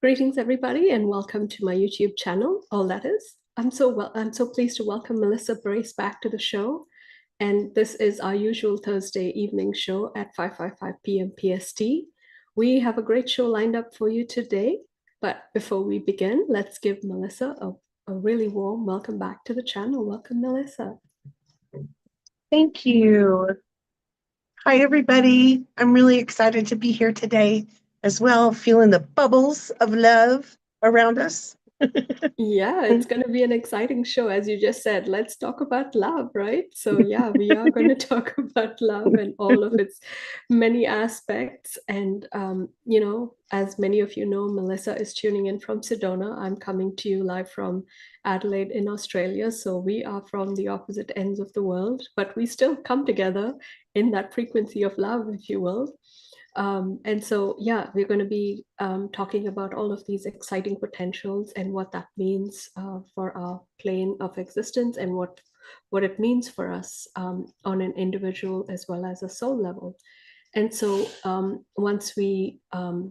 Greetings, everybody, and welcome to my YouTube channel. All that is, I'm so pleased to welcome Melissa Brace back to the show, and this is our usual Thursday evening show at 5:55 p.m. PST. We have a great show lined up for you today, but before we begin, let's give Melissa a really warm welcome back to the channel. Welcome, Melissa. Thank you. Hi, everybody. I'm really excited to be here today as well, feeling the bubbles of love around us. Yeah, it's going to be an exciting show, as you just said. Let's talk about love, right? So, yeah, we are going to talk about love and all of its many aspects. And, as many of you know, Melissa is tuning in from Sedona. I'm coming to you live from Adelaide in Australia. So, we are from the opposite ends of the world, but we still come together in that frequency of love, if you will. And so, yeah, we're going to be talking about all of these exciting potentials and what that means for our plane of existence and what it means for us on an individual as well as a soul level. And so, once we are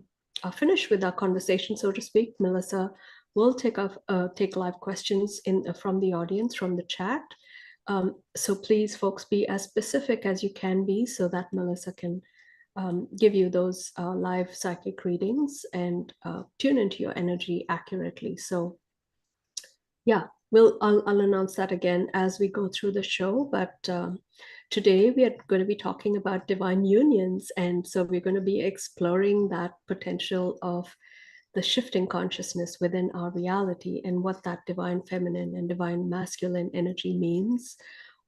finished with our conversation, so to speak, Melissa will take live questions from the audience, from the chat. So please, folks, be as specific as you can be so that Melissa can give you those live psychic readings and tune into your energy accurately. So yeah, I'll announce that again as we go through the show. But today we are going to be talking about divine unions. And so we're going to be exploring that potential of the shifting consciousness within our reality and what that divine feminine and divine masculine energy means.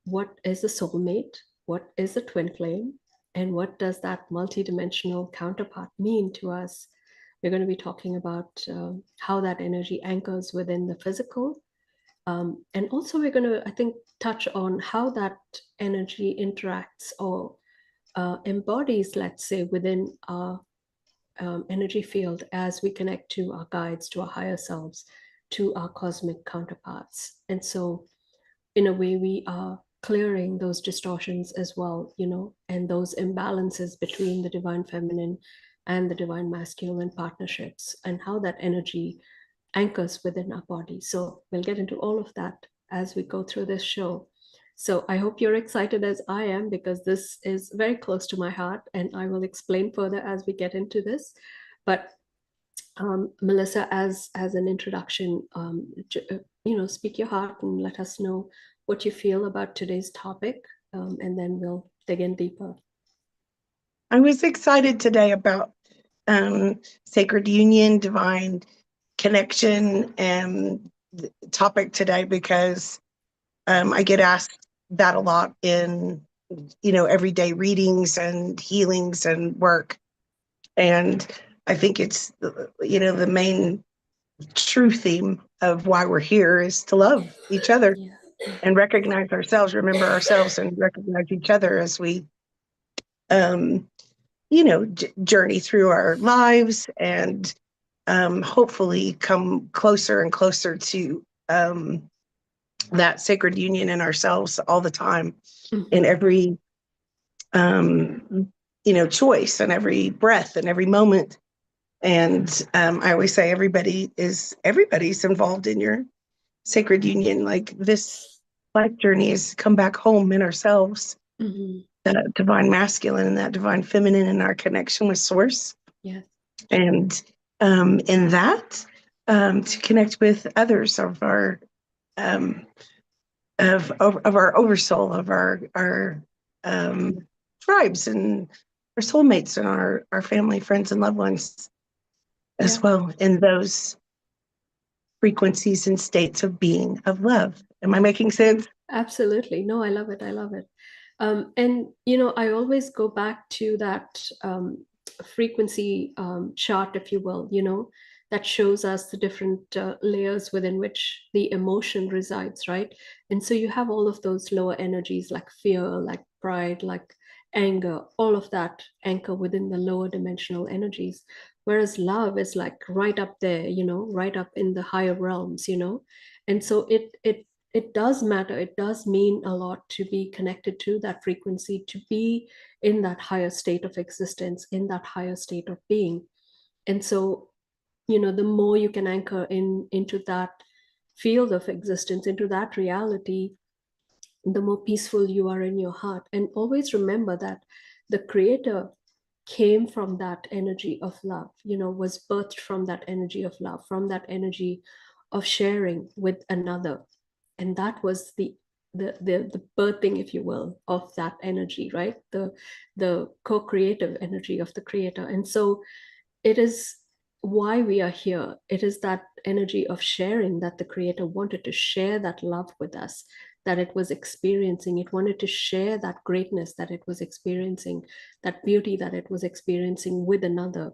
What is a soulmate? What is a twin flame? And what does that multidimensional counterpart mean to us? We're going to be talking about how that energy anchors within the physical. And also, we're going to, I think, touch on how that energy interacts or embodies, let's say, within our energy field as we connect to our guides, to our higher selves, to our cosmic counterparts. And so, in a way, we are clearing those distortions as well, and those imbalances between the divine feminine and the divine masculine partnerships and how that energy anchors within our body. So we'll get into all of that as we go through this show. So I hope you're excited as I am, because this is very close to my heart, and I will explain further as we get into this. But Melissa, as an introduction, speak your heart and let us know what you feel about today's topic, and then we'll dig in deeper. I was excited today about sacred union, divine connection, and the topic today because I get asked that a lot in everyday readings and healings and work. And I think it's the main true theme of why we're here is to love each other and recognize ourselves, remember ourselves, and recognize each other as we journey through our lives and hopefully come closer and closer to that sacred union in ourselves all the time, in every choice and every breath and every moment. And I always say everybody's involved in your sacred union. Like, this life journey is come back home in ourselves, that divine masculine and that divine feminine, and our connection with source. Yes. And in that, to connect with others of our of our oversoul, of our tribes and our soulmates and our family, friends, and loved ones as well, in those frequencies and states of being, of love. Am I making sense? Absolutely. No, I love it. I love it. And, I always go back to that frequency chart, if you will, that shows us the different layers within which the emotion resides, right? And so you have all of those lower energies like fear, like pride, like anger, all of that anchor within the lower dimensional energies. Whereas love is like right up there, right up in the higher realms, And so it does matter. It does mean a lot to be connected to that frequency, to be in that higher state of existence, in that higher state of being. And so the more you can anchor into that field of existence, into that reality, the more peaceful you are in your heart. And always remember that the creator came from that energy of love, was birthed from that energy of love, from that energy of sharing with another. And that was the birthing, if you will, of that energy, right? The co-creative energy of the creator. And so it is why we are here. It is that energy of sharing that the creator wanted to share that love with us, that it was experiencing. It wanted to share that greatness that it was experiencing, that beauty that it was experiencing with another.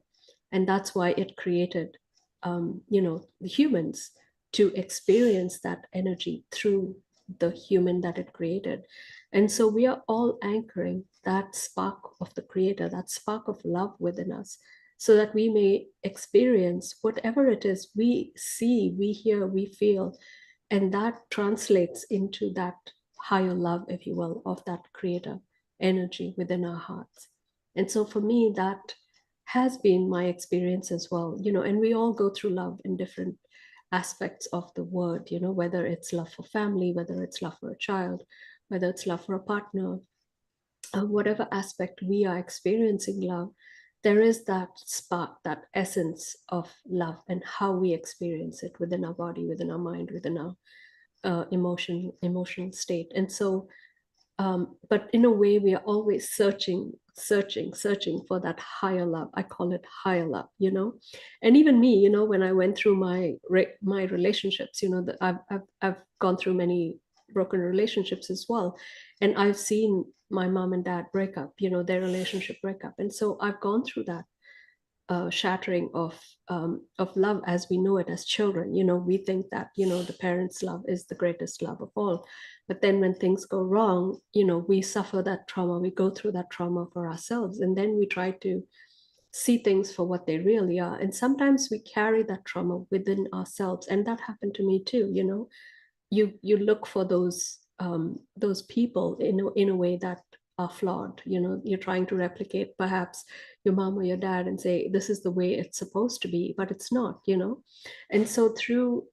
And that's why it created, the humans to experience that energy through the human that it created. And so we are all anchoring that spark of the creator, that spark of love within us, so that we may experience whatever it is we see, we hear, we feel, and that translates into that higher love, if you will, of that creator energy within our hearts. And so for me, that has been my experience as well, and we all go through love in different aspects of the word, whether it's love for family, whether it's love for a child, whether it's love for a partner, whatever aspect we are experiencing love, there is that spark, that essence of love, and how we experience it within our body, within our mind, within our emotional state. And so, but in a way, we are always searching for that higher love. I call it higher love, And even me, when I went through my relationships, I've gone through many broken relationships as well, and I've seen my mom and dad break up, their relationship break up, and so I've gone through that shattering of love as we know it as children. We think that the parents' love is the greatest love of all, but then when things go wrong, we suffer that trauma. We go through that trauma for ourselves, and then we try to see things for what they really are. And sometimes we carry that trauma within ourselves, and that happened to me too. You look for those people in a way that are flawed. You're trying to replicate perhaps your mom or your dad and say this is the way it's supposed to be, but it's not. And so through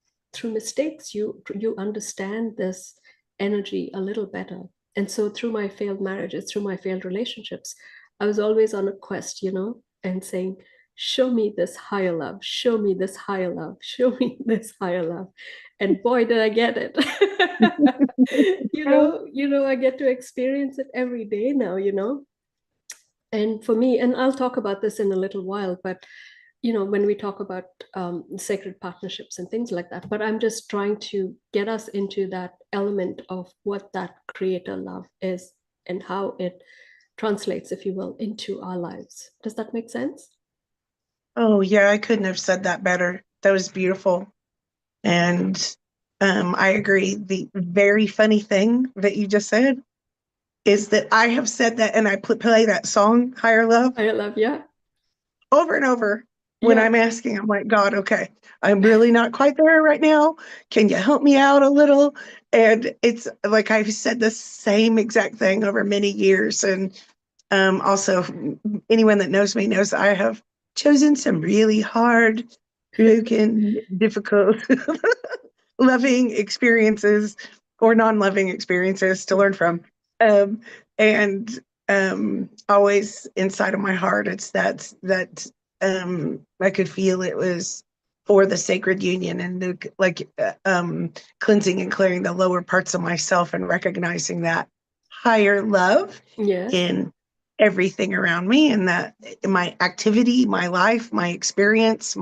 mistakes, you understand this energy a little better. And so through my failed marriages, through my failed relationships, I was always on a quest, and saying, show me this higher love, show me this higher love, show me this higher love. And boy, did I get it. I get to experience it every day now. And for me, and I'll talk about this in a little while, but when we talk about sacred partnerships and things like that, but I'm just trying to get us into that element of what that creator love is and how it translates, if you will, into our lives. Does that make sense? Oh, yeah, I couldn't have said that better. That was beautiful. And I agree. The very funny thing that you just said is that I have said that, and I play that song, Higher Love, I love, yeah. over and over when Yeah. I'm asking. I'm like, God, okay, I'm really not quite there right now. Can you help me out a little? And it's like I've said the same exact thing over many years. And also, anyone that knows me knows I have chosen some really hard, broken, difficult, loving experiences or non-loving experiences to learn from. Um, and always inside of my heart, it's that I could feel it was for the sacred union and cleansing and clearing the lower parts of myself and recognizing that higher love Yes. in everything around me, and that in my activity, my life, my experience,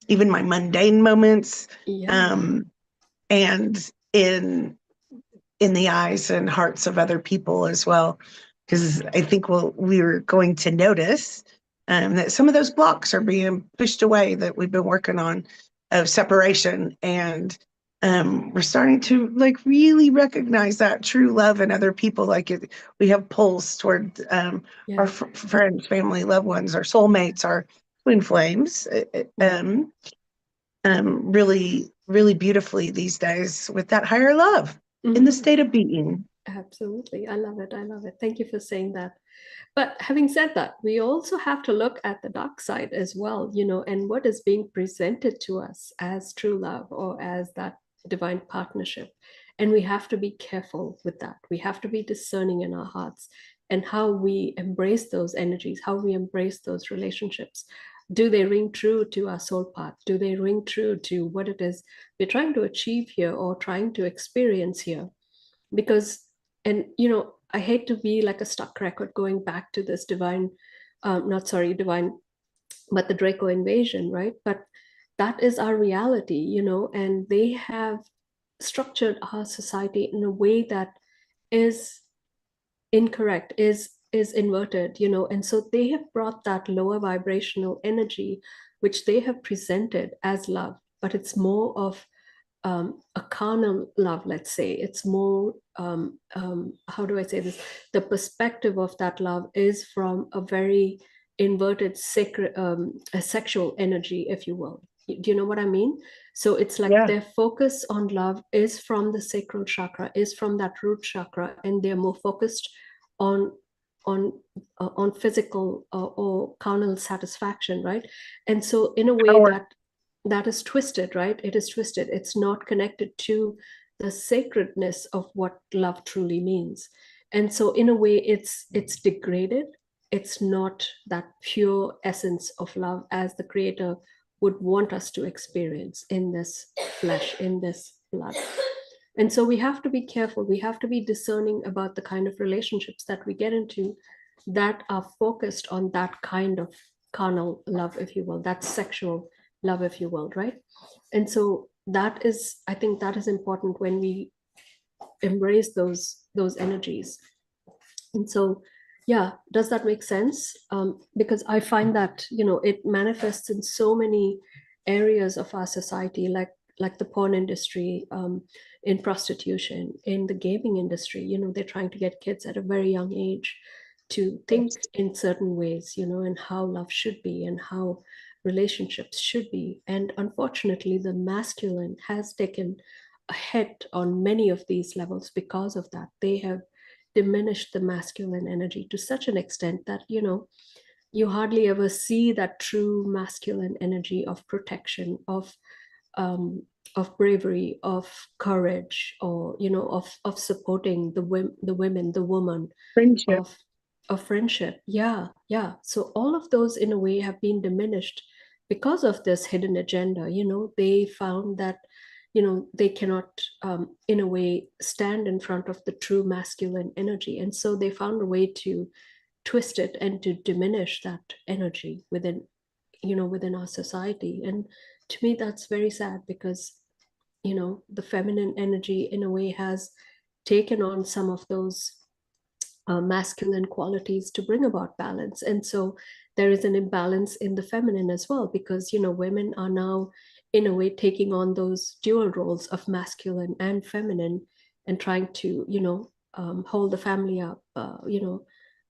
even my mundane moments, Yeah. um, and in the eyes and hearts of other people as well. Because I think we were going to notice that some of those blocks are being pushed away that we've been working on, of separation, and we're starting to really recognize that true love in other people. We have pulls toward our Yeah. friends, family, loved ones, our soulmates, our twin flames. Yeah. Really, really beautifully these days with that higher love in the Hmm. state of being. Absolutely. I love it. I love it. Thank you for saying that. But having said that, we also have to look at the dark side as well, and what is being presented to us as true love or as that divine partnership. And we have to be careful with that. We have to be discerning in our hearts and how we embrace those energies, how we embrace those relationships. Do they ring true to our soul path? Do they ring true to what it is we're trying to achieve here or trying to experience here? Because, and I hate to be like a stuck record going back to this divine, not sorry divine, but the Draco invasion, right? But that is our reality, and they have structured our society in a way that is incorrect, is inverted, and so they have brought that lower vibrational energy which they have presented as love, but it's more of a carnal love, let's say. It's more, how do I say this? The perspective of that love is from a very inverted sacred, a sexual energy, if you will. Do you know what I mean? So it's like Yeah. their focus on love is from the sacral chakra, is from that root chakra, and they're more focused on on on physical or carnal satisfaction, right? And so in a way Power. that is twisted, right? It is twisted. It's not connected to the sacredness of what love truly means. And so in a way it's degraded. It's not that pure essence of love as the creator would want us to experience in this flesh, in this blood. And so we have to be careful. We have to be discerning about the kind of relationships that we get into that are focused on that kind of carnal love, if you will, that sexual love, if you will, right? And so that is, I think that is important when we embrace those energies. And so, yeah, does that make sense? Because I find that it manifests in so many areas of our society, like the porn industry, in prostitution, in the gaming industry. They're trying to get kids at a very young age to think in certain ways, and how love should be and how relationships should be. And unfortunately, the masculine has taken a hit on many of these levels because of that. They have diminished the masculine energy to such an extent that you hardly ever see that true masculine energy of protection, um, of bravery, of courage, or of supporting the women, the woman, Friendship. of friendship. Yeah, yeah. So all of those in a way have been diminished because of this hidden agenda. They found that they cannot, in a way, stand in front of the true masculine energy, and so they found a way to twist it and to diminish that energy within our society. And to me that's very sad, because the feminine energy in a way has taken on some of those masculine qualities to bring about balance. And so there is an imbalance in the feminine as well, because women are now in a way taking on those dual roles of masculine and feminine, and trying to hold the family up,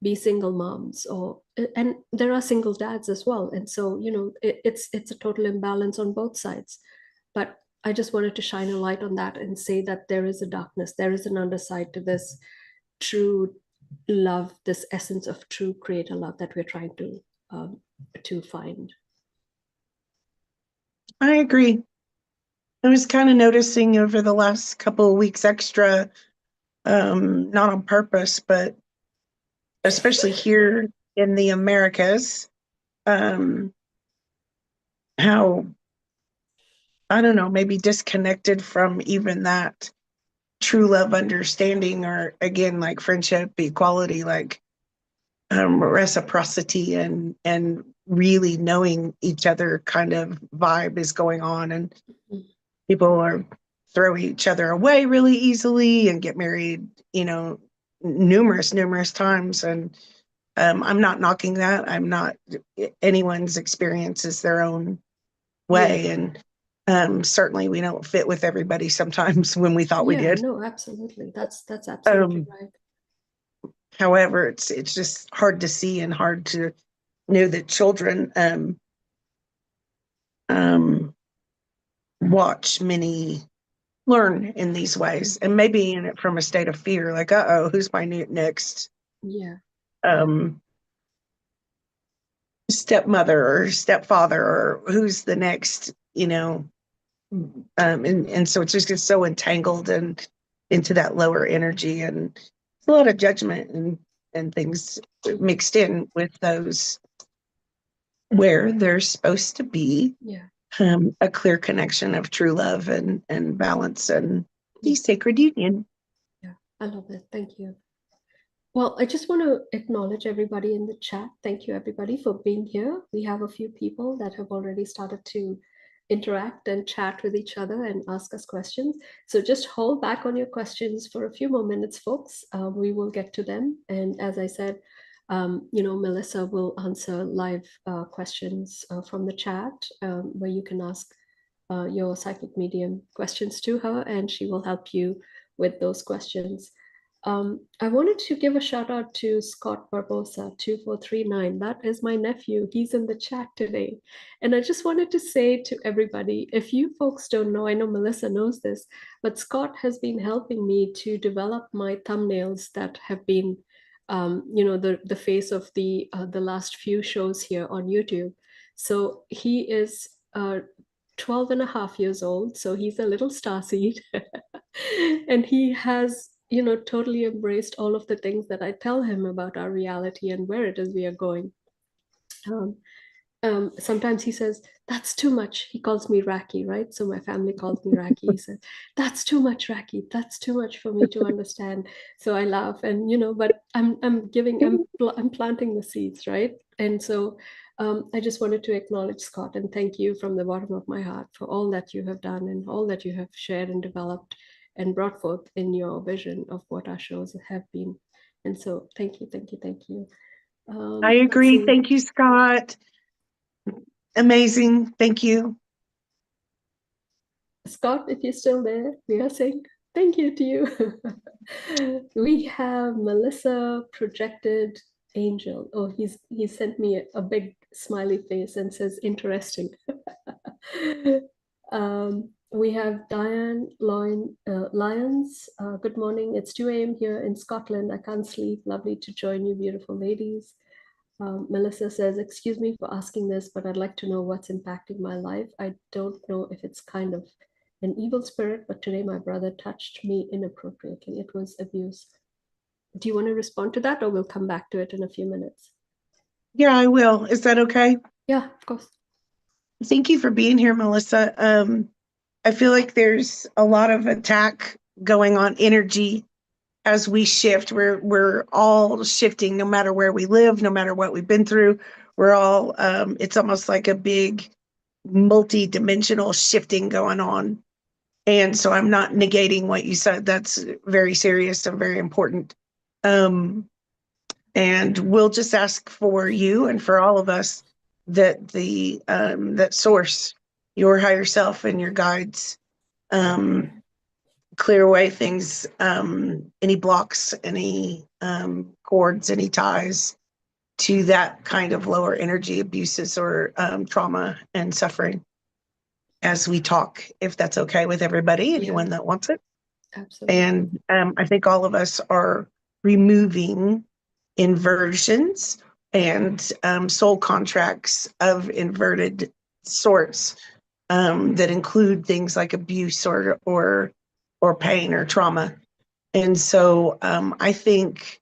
be single moms, or and there are single dads as well. And so it's a total imbalance on both sides. But I just wanted to shine a light on that and say that there is a darkness, there is an underside to this true love, this essence of true creator love that we're trying to find. I agree. I was kind of noticing over the last couple of weeks extra, not on purpose, but especially here in the Americas, um, how, I don't know, maybe disconnected from even that true love understanding, or again, like friendship, equality, like reciprocity, and really knowing each other kind of vibe is going on. And people are throw each other away really easily and get married, numerous times. And I'm not knocking that. I'm not, anyone's experience is their own way. Yeah. And certainly we don't fit with everybody sometimes when we thought we Yeah, did. no, absolutely. That's absolutely Um, right. However, it's just hard to see and hard to know that children um, watch many learn in these ways, and maybe in it from a state of fear, like, uh-oh, who's my next Yeah. stepmother or stepfather, or who's the next, and so it just gets so entangled and into that lower energy, and it's a lot of judgment and things mixed in with those where there's supposed to be a clear connection of true love and balance and the sacred union. Yeah, I love it. Thank you. Well, I just want to acknowledge everybody in the chat. Thank you, everybody, for being here. We have a few people that have already started to interact and chat with each other and ask us questions. So just hold back on your questions for a few more minutes, folks. We will get to them. And as I said, Melissa will answer live questions from the chat, where you can ask your psychic medium questions to her, and she will help you with those questions. I wanted to give a shout out to Scott Barbosa 2439. That is my nephew. He's in the chat today. And I just wanted to say to everybody, if you folks don't know, I know Melissa knows this, but Scott has been helping me to develop my thumbnails that have been, the face of the last few shows here on YouTube. So he is 12 and a half years old. So he's a little starseed. And he has totally embraced all of the things that I tell him about our reality and where it is we are going. Sometimes he says, that's too much. He calls me Racquel, right? So my family calls me Racquel. He says, that's too much, Racquel. That's too much for me to understand. So I laugh, and but I'm planting the seeds, right? And so I just wanted to acknowledge Scott and thank you from the bottom of my heart for all that you have done and all that you have shared and developed and brought forth in your vision of what our shows have been. And so thank you, thank you, thank you. I agree. Thank you, Scott. Amazing. Thank you. Scott, if you're still there, we are saying thank you to you. We have Melissa Projected Angel. Oh, he sent me a big smiley face and says interesting. We have Diane Lyons. Good morning. It's 2 a.m. here in Scotland. I can't sleep. Lovely to join you, beautiful ladies. Melissa says, excuse me for asking this, but I'd like to know what's impacting my life. I don't know if it's kind of an evil spirit, but today my brother touched me inappropriately. It was abuse. Do you want to respond to that, or we'll come back to it in a few minutes? Yeah, I will. Is that okay? Yeah, of course. Thank you for being here, Melissa. I feel like there's a lot of attack going on energy as we shift. We're all shifting, no matter where we live, no matter what we've been through. We're all, it's almost like a big multi-dimensional shifting going on. And so I'm not negating what you said. That's very serious and very important. And we'll just ask for you and for all of us that that source, your higher self and your guides, clear away things, any blocks, any cords, any ties to that kind of lower energy abuses or trauma and suffering as we talk, if that's okay with everybody, anyone that wants it. Absolutely. And I think all of us are removing inversions and soul contracts of inverted sorts that include things like abuse or pain or trauma. And so I think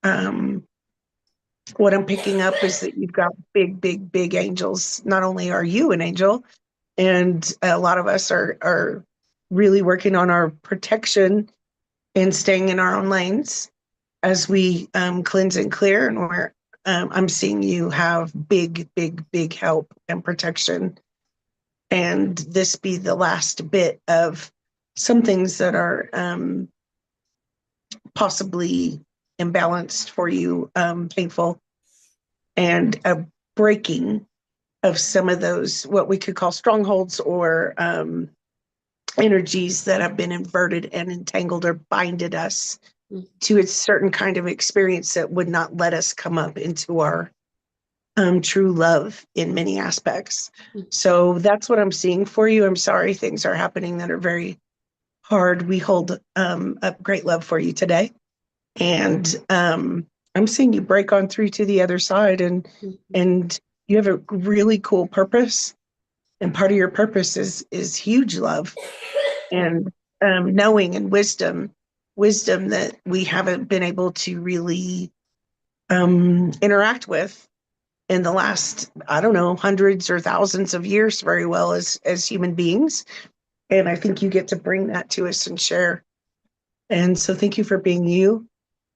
what I'm picking up is that you've got big, big, big angels. Not only are you an angel, and a lot of us are really working on our protection and staying in our own lanes as we cleanse and clear. And I'm seeing you have big, big, big help and protection. And this be the last bit of some things that are possibly imbalanced for you, painful, and a breaking of some of those, what we could call strongholds or energies that have been inverted and entangled or binded us to a certain kind of experience that would not let us come up into our true love in many aspects. So that's what I'm seeing for you. I'm sorry things are happening that are very hard. We hold up great love for you today. And I'm seeing you break on through to the other side, and you have a really cool purpose. And part of your purpose is huge love and knowing and wisdom that we haven't been able to really interact with in the last, I don't know, hundreds or thousands of years very well as human beings. And I think you get to bring that to us and share. And so thank you for being you,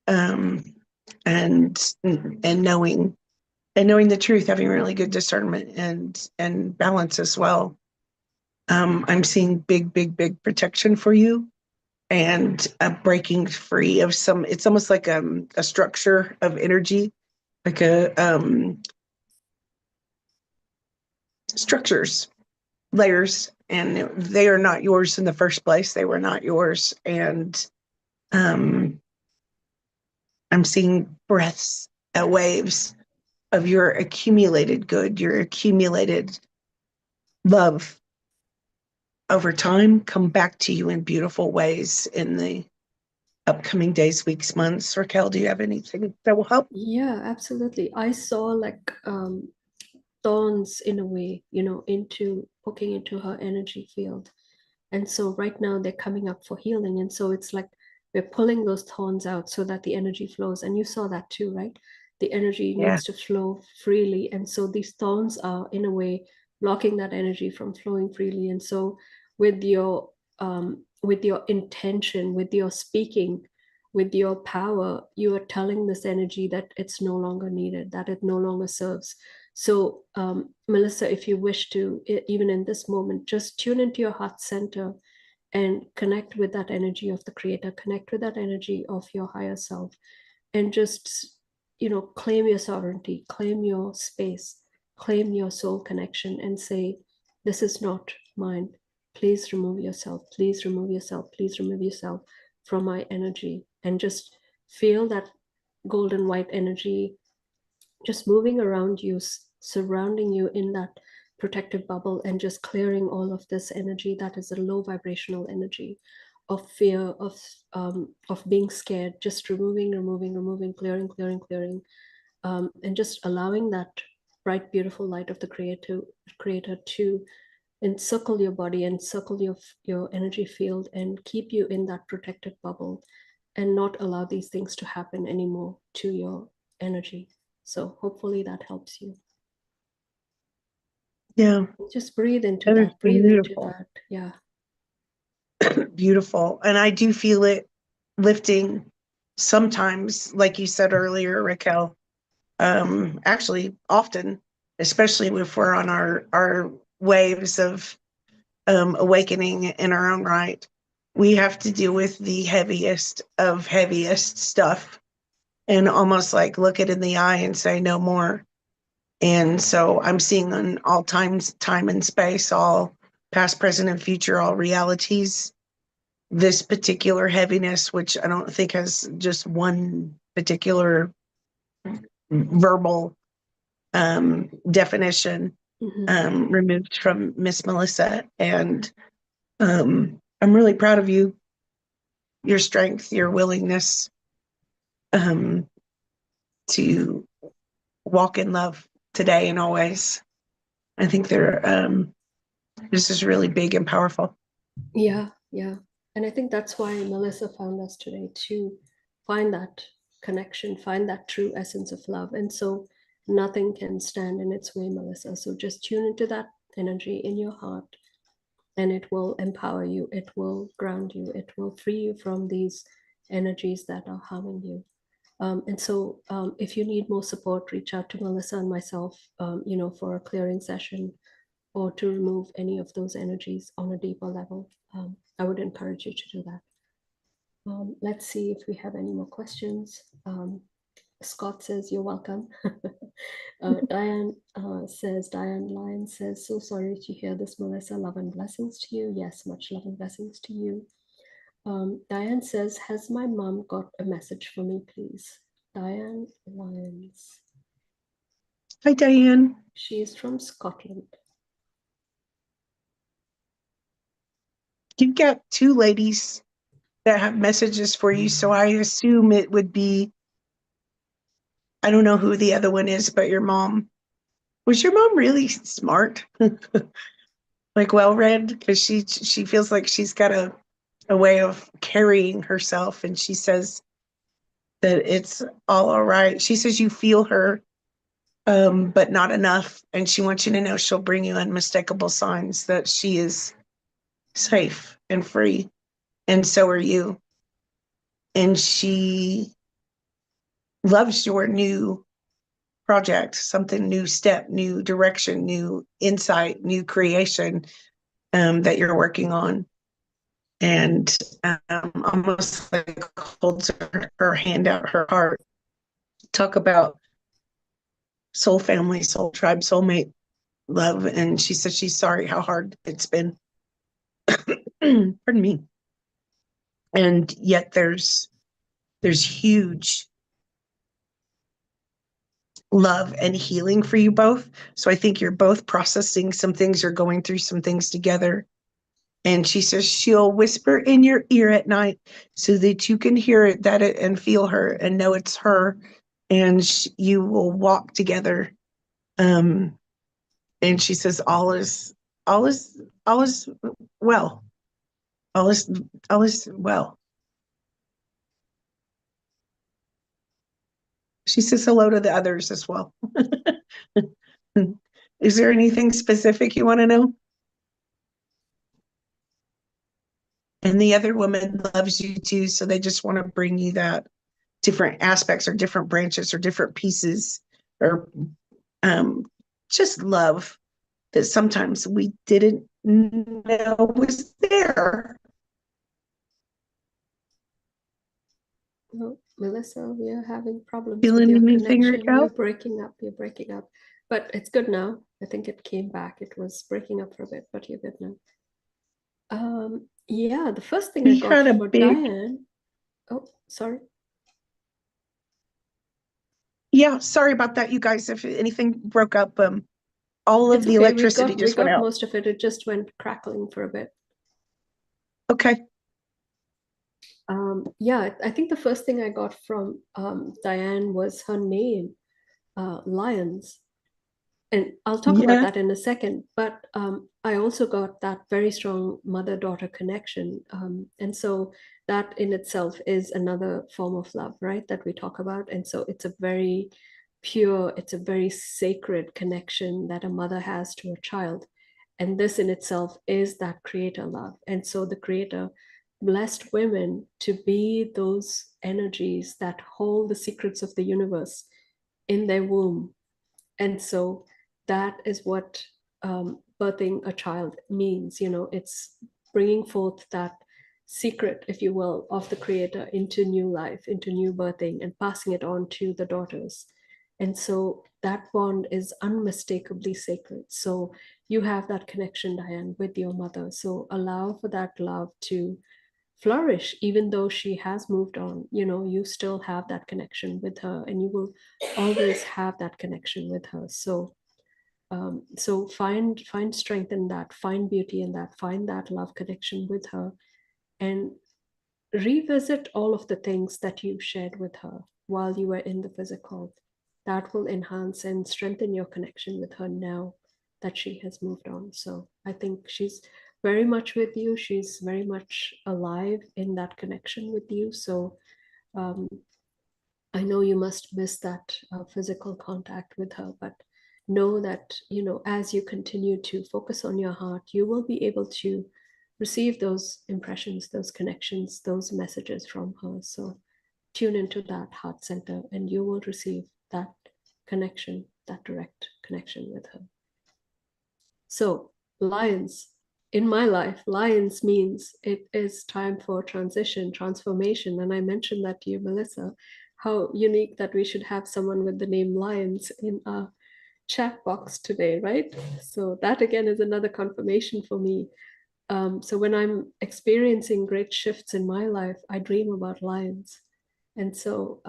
um, and knowing the truth, having really good discernment and balance as well. I'm seeing big protection for you, and a breaking free of some. It's almost like a structure of energy, like a structures, layers, and they are not yours in the first place. They were not yours, and um, I'm seeing breaths, waves of your accumulated good, your accumulated love over time come back to you in beautiful ways in the upcoming days, weeks, months. Raquel, do you have anything that will help? Yeah, absolutely. I saw like thorns in a way, into poking into her energy field. And so right now they're coming up for healing. And so it's like we're pulling those thorns out so that the energy flows. And you saw that too, right? The energy Yeah. needs to flow freely. And so these thorns are, in a way, blocking that energy from flowing freely. And so with your intention, with your speaking, with your power, you are telling this energy that it's no longer needed, that it no longer serves. So, Melissa, if you wish to, even in this moment, just tune into your heart center and connect with that energy of the creator, connect with that energy of your higher self, and just, claim your sovereignty, claim your space, claim your soul connection, and say, this is not mine. Please remove yourself. Please remove yourself. Please remove yourself from my energy. And just feel that golden white energy just moving around you, surrounding you in that protective bubble, and just clearing all of this energy that is a low vibrational energy of fear, of being scared. Just removing, clearing, and just allowing that bright, beautiful light of the creator to encircle your body, encircle your energy field, and keep you in that protected bubble, and not allow these things to happen anymore to your energy. So hopefully that helps you. Yeah. Just breathe into That is that. Breathe into beautiful. that. Yeah. Beautiful. And I do feel it lifting sometimes, like you said earlier, Raquel. Actually, often, especially if we're on our waves of awakening in our own right, we have to deal with the heaviest of heaviest stuff and almost like look it in the eye and say no more. And so I'm seeing on all times, time and space, all past, present, and future, all realities, this particular heaviness, which I don't think has just one particular verbal definition, removed from Miss Melissa. And I'm really proud of you, your strength, your willingness to walk in love today and always. I think this is really big and powerful. Yeah. Yeah. And I think that's why Melissa found us today, to find that connection, find that true essence of love. And so nothing can stand in its way, Melissa. So just tune into that energy in your heart, and it will empower you, it will ground you, it will free you from these energies that are harming you. And so if you need more support, reach out to Melissa and myself, for a clearing session, or to remove any of those energies on a deeper level. I would encourage you to do that. Let's see if we have any more questions. Scott says, you're welcome. Diane Diane says, so sorry to hear this, Melissa. Love and blessings to you. Yes, much love and blessings to you. Diane says, has my mom got a message for me, please? Diane Lyons. Hi, Diane. She is from Scotland. You've got two ladies that have messages for you, so I assume it would be, I don't know who the other one is, but your mom. Was your mom really smart? Like well-read? Because she feels like she's got a way of carrying herself, and she says that it's all right. She says you feel her, but not enough, and she wants you to know she'll bring you unmistakable signs that she is safe and free, and so are you. And she loves your new project, something new, step, new direction, new insight, new creation that you're working on. And almost like holds her hand out, her heart. Talk about soul family, soul tribe, soulmate love. And she says she's sorry how hard it's been. Pardon me. And yet there's huge love and healing for you both. So I think you're both processing some things, you're going through some things together. And she says she'll whisper in your ear at night so that you can hear it, and feel her and know it's her. And you will walk together. And she says all is well. All is well. She says hello to the others as well. Is there anything specific you want to know? And the other woman loves you too, so they just want to bring you that different aspects or different branches or different pieces, or just love that sometimes we didn't know was there. Oh, Melissa, we are having problems with Feeling your anything, connection. Raquel? You're breaking up. You're breaking up. But it's good now. I think it came back. It was breaking up for a bit, but you're good now. Yeah, the first thing I We got had a for big, Diane. Oh, sorry. yeah, sorry about that, you guys. If anything broke up, all of It's the okay. electricity We just went got out. most of it. It just went crackling for a bit. Okay. Yeah, I think the first thing I got from Diane was her name, Lions. And I'll talk about Yeah. that in a second. But I also got that very strong mother-daughter connection. And so that in itself is another form of love, right? That we talk about. And so it's a very pure, it's a very sacred connection that a mother has to a child. And this in itself is that creator love. And so the creator blessed women to be those energies that hold the secrets of the universe in their womb. And so that is what birthing a child means. It's bringing forth that secret, if you will, of the creator into new life, into new birthing, and passing it on to the daughters. And so that bond is unmistakably sacred. So you have that connection, Diane, with your mother. So allow for that love to flourish, even though she has moved on. You still have that connection with her, and you will always have that connection with her. So find strength in that, find beauty in that, find that love connection with her, and revisit all of the things that you shared with her while you were in the physical. That will enhance and strengthen your connection with her now that she has moved on. So I think she's very much with you. She's very much alive in that connection with you. So um, I know you must miss that physical contact with her, but know that, as you continue to focus on your heart, you will be able to receive those impressions, those connections, those messages from her. So tune into that heart center and you will receive that connection, that direct connection with her. So, lions, in my life, lions means it is time for transition, transformation. And I mentioned that to you, Melissa, how unique that we should have someone with the name Lions in our chat box today, right? So, that again is another confirmation for me. So, when I'm experiencing great shifts in my life, I dream about lions. And so,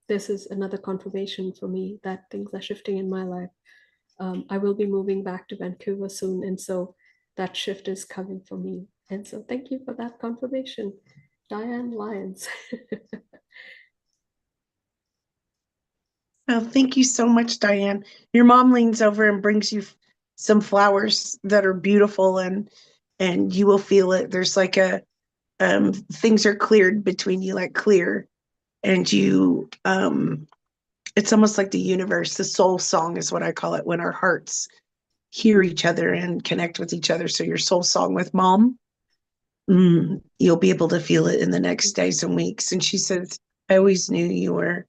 this is another confirmation for me that things are shifting in my life. I will be moving back to Vancouver soon. And so that shift is coming for me. And so thank you for that confirmation, Diane Lyons. Oh, thank you so much, Diane. Your mom leans over and brings you some flowers that are beautiful, and you will feel it. There's like a things are cleared between you, like clear, and you it's almost like the universe. The soul song is what I call it, when our hearts hear each other and connect with each other. So your soul song with mom, you'll be able to feel it in the next days and weeks. And she says, I always knew you were a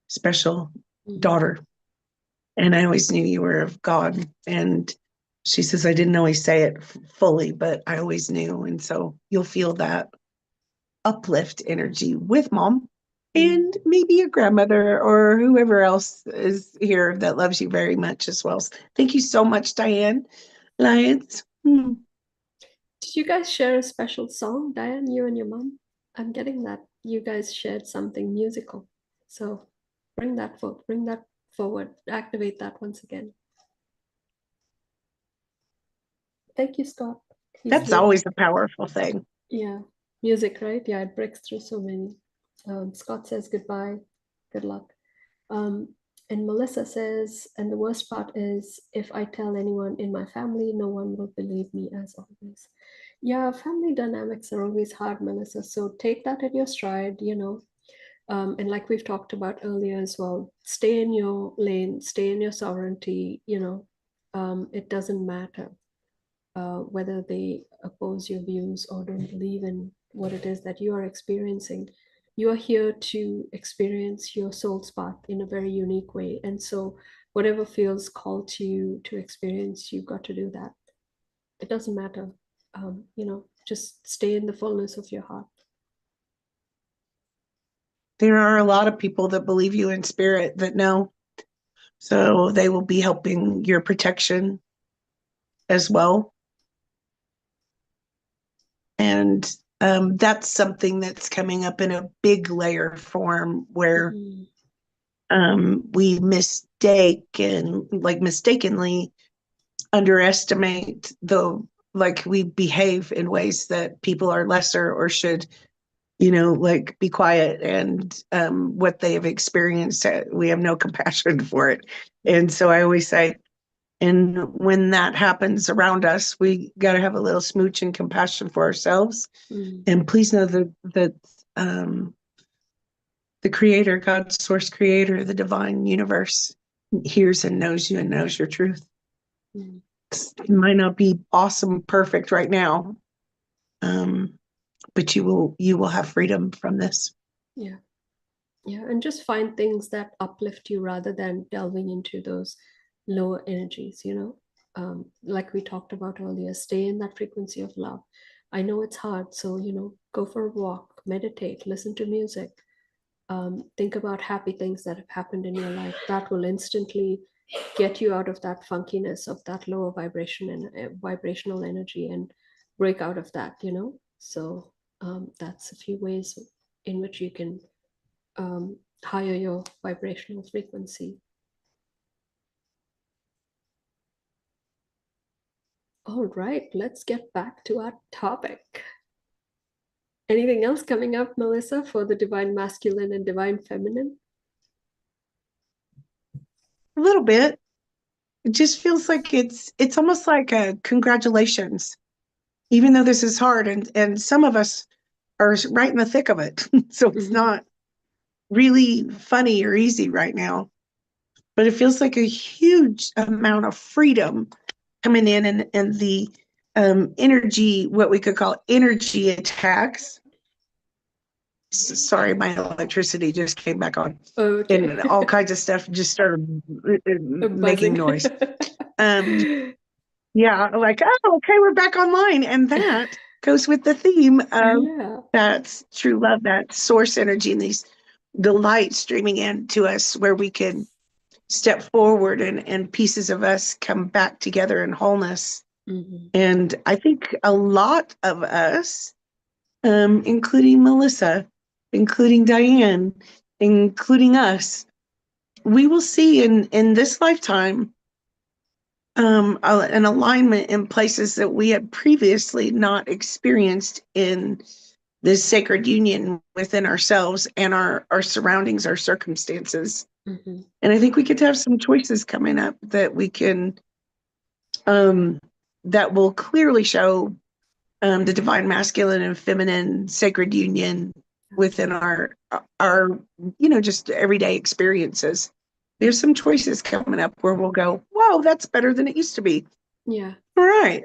special daughter, and I always knew you were of God. And she says, I didn't always say it fully, but I always knew. And so you'll feel that uplift energy with mom and maybe your grandmother or whoever else is here that loves you very much as well. Thank you so much, Diane Lyons. Did you guys share a special song, Diane, you and your mom? I'm getting that you guys shared something musical. So bring that forward, activate that once again. Thank you, Scott. That's always a powerful thing. Yeah, music, right? Yeah, it breaks through so many. Scott says goodbye, good luck. And Melissa says, and the worst part is, if I tell anyone in my family, no one will believe me, as always. Yeah, family dynamics are always hard, Melissa. So take that in your stride, you know. And like we've talked about earlier as well, stay in your lane, stay in your sovereignty, you know. It doesn't matter whether they oppose your views or don't believe in what it is that you are experiencing. You are here to experience your soul's path in a very unique way. And so, whatever feels called to you to experience, you've got to do that. It doesn't matter. You know, just stay in the fullness of your heart. There are a lot of people that believe you in spirit that know. So they will be helping your protection as well. And that's something that's coming up in a big layer form where we mistakenly underestimate we behave in ways that people are lesser or should, like be quiet, and what they have experienced, we have no compassion for it. And so I always say, and when that happens around us, we got to have a little smooch and compassion for ourselves. And please know that the creator, God's source creator, the divine universe, hears and knows you and knows your truth. It might not be awesome, perfect right now, but you will have freedom from this. Yeah. Yeah. And just find things that uplift you rather than delving into those lower energies, you know. Like we talked about earlier, stay in that frequency of love. I know it's hard, so, you know, go for a walk, meditate, listen to music, think about happy things that have happened in your life. That will instantly get you out of that funkiness of that lower vibration and vibrational energy and break out of that, you know. So that's a few ways in which you can higher your vibrational frequency. All right, let's get back to our topic. Anything else coming up, Melissa, for the divine masculine and divine feminine? A little bit. It just feels like it's almost like a congratulations, even though this is hard, and some of us are right in the thick of it. So it's not really funny or easy right now, but it feels like a huge amount of freedom coming in, and the energy, what we could call energy attacks. Sorry, my electricity just came back on. Okay. And all kinds of stuff just started making noise. Yeah, like, oh, okay, we're back online. And that goes with the theme of that's true love, that source energy, and the light streaming in to us, where we can step forward and pieces of us come back together in wholeness. And I think a lot of us, including Melissa, including Diane, including us, we will see in this lifetime an alignment in places that we had previously not experienced in this sacred union within ourselves and our surroundings, our circumstances. Mm-hmm. And I think we get to have some choices coming up that we can, that will clearly show the divine masculine and feminine sacred union within our, just everyday experiences. There's some choices coming up where we'll go, whoa, that's better than it used to be. Yeah. All right.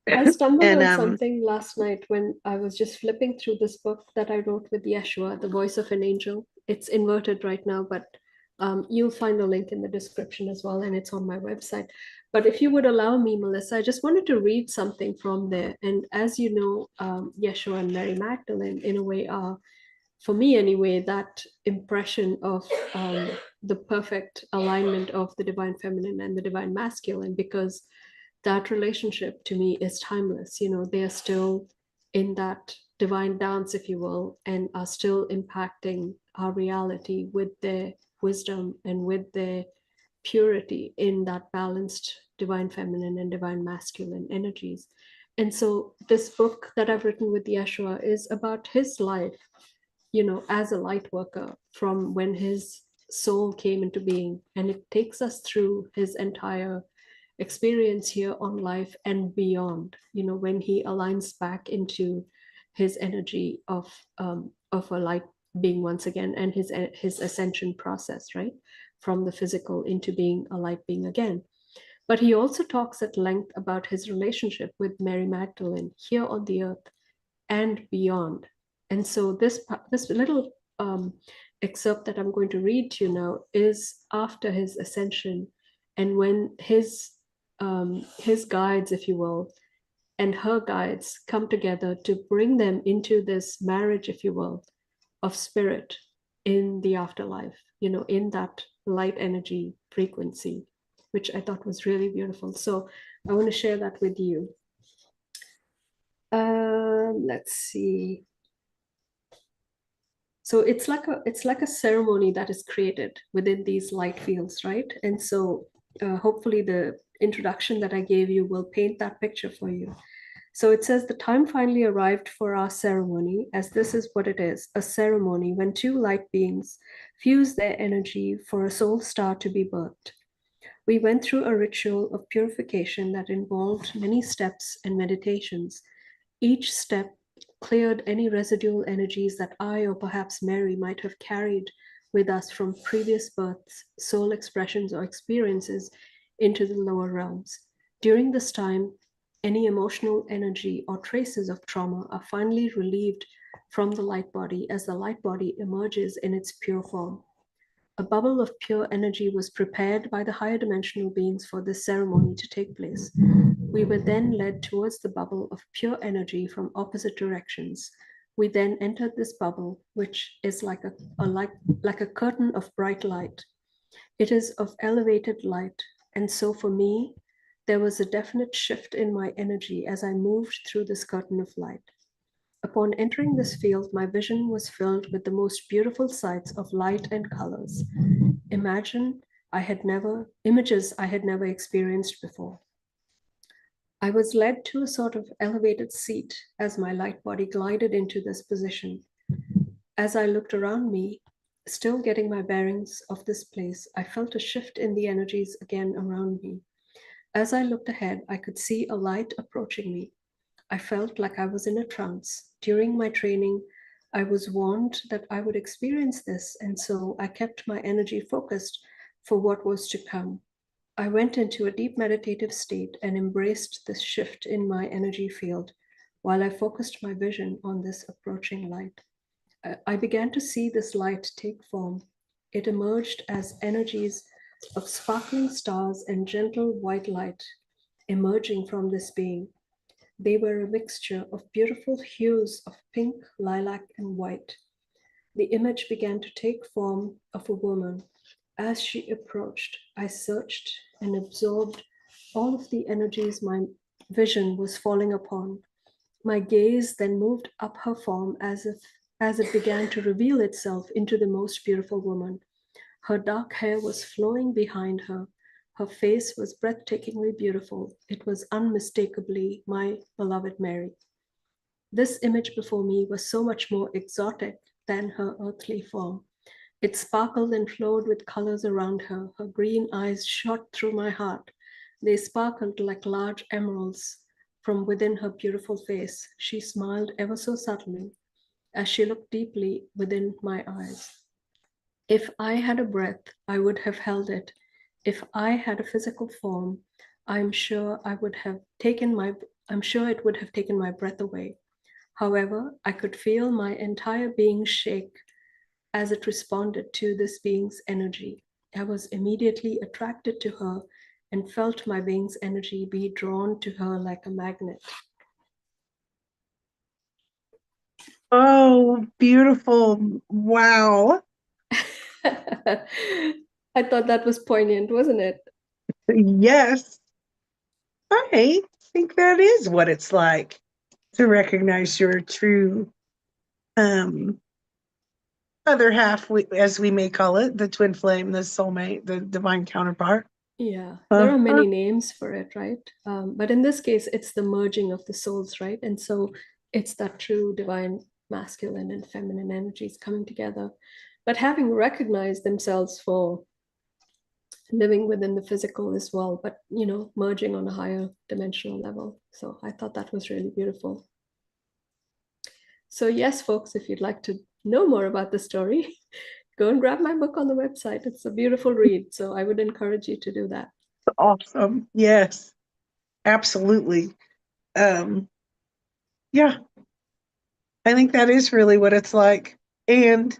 I stumbled And on something last night when I was just flipping through this book that I wrote with Yeshua, The Voice of an Angel. It's inverted right now, but you'll find the link in the description as well, and it's on my website. But if you would allow me, Melissa, I just wanted to read something from there. And as you know, Yeshua and Mary Magdalene, in a way, are, for me anyway, that impression of the perfect alignment of the divine feminine and the divine masculine, because that relationship to me is timeless. They are still in that divine dance, if you will, and are still impacting our reality with their wisdom and with their purity in that balanced divine feminine and divine masculine energies. And so this book that I've written with Yeshua is about his life, as a light worker from when his soul came into being. And it takes us through his entire experience here on life and beyond, when he aligns back into his energy of a light being once again, and his ascension process, right? From the physical into being a light being again. But he also talks at length about his relationship with Mary Magdalene here on the earth and beyond. And so this little excerpt that I'm going to read to you now is after his ascension, and when his guides, if you will, and her guides come together to bring them into this marriage, if you will, of spirit in the afterlife, in that light energy frequency, which I thought was really beautiful. So I want to share that with you. Let's see. So it's like a ceremony that is created within these light fields, right? And so hopefully the introduction that I gave you will paint that picture for you. So it says the time finally arrived for our ceremony, as this is what it is, a ceremony when two light beings fuse their energy for a soul star to be birthed. We went through a ritual of purification that involved many steps and meditations. Each step cleared any residual energies that I, or perhaps Mary, might have carried with us from previous births, soul expressions, or experiences into the lower realms. During this time, any emotional energy or traces of trauma are finally relieved from the light body as the light body emerges in its pure form. A bubble of pure energy was prepared by the higher dimensional beings for this ceremony to take place. We were then led towards the bubble of pure energy from opposite directions. We then entered this bubble, which is like a curtain of bright light. It is of elevated light, and so for me, there was a definite shift in my energy as I moved through this curtain of light. Upon entering this field, my vision was filled with the most beautiful sights of light and colors. Images I had never experienced before. I was led to a sort of elevated seat as my light body glided into this position. As I looked around me, still getting my bearings of this place, I felt a shift in the energies again around me. As I looked ahead, I could see a light approaching me. I felt like I was in a trance. During my training, I was warned that I would experience this, and so I kept my energy focused for what was to come. I went into a deep meditative state and embraced this shift in my energy field while I focused my vision on this approaching light. I began to see this light take form. It emerged as energies of sparkling stars and gentle white light emerging from this being. They were a mixture of beautiful hues of pink, lilac, and white. The image began to take form of a woman. As she approached, I searched and absorbed all of the energies my vision was falling upon. My gaze then moved up her form as it began to reveal itself into the most beautiful woman. Her dark hair was flowing behind her. Her face was breathtakingly beautiful. It was unmistakably my beloved Mary. This image before me was so much more exotic than her earthly form. It sparkled and flowed with colors around her. Her green eyes shot through my heart. They sparkled like large emeralds from within her beautiful face. She smiled ever so subtly as she looked deeply within my eyes. If I had a breath, I would have held it. If I had a physical form, I'm sure I would have taken my I'm sure it would have taken my breath away. However, I could feel my entire being shake as it responded to this being's energy. I was immediately attracted to her and felt my being's energy be drawn to her like a magnet. Oh, beautiful. Wow. I thought that was poignant, wasn't it? Yes. I think that is what it's like to recognize your true um other half, as we may call it, the twin flame, the soulmate, the divine counterpart. Yeah, there are Uh-huh. many names for it, right? But in this case, it's the merging of the souls, right? And so it's that true divine masculine and feminine energies coming together, but having recognized themselves for living within the physical as well, but merging on a higher dimensional level. So I thought that was really beautiful. So yes, folks, if you'd like to know more about the story, go and grab my book on the website. It's a beautiful read. So I would encourage you to do that. Awesome. Yes, absolutely. Um, yeah, I think that is really what it's like. And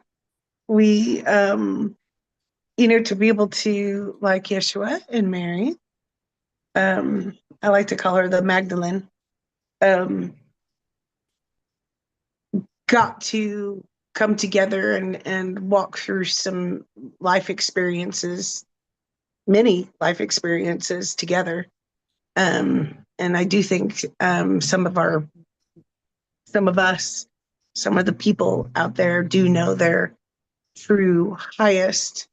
we, to be able to, like Yeshua and Mary, I like to call her the Magdalene, um, got to come together and walk through some life experiences, many life experiences together. And I do think some of us, some of the people out there do know their true highest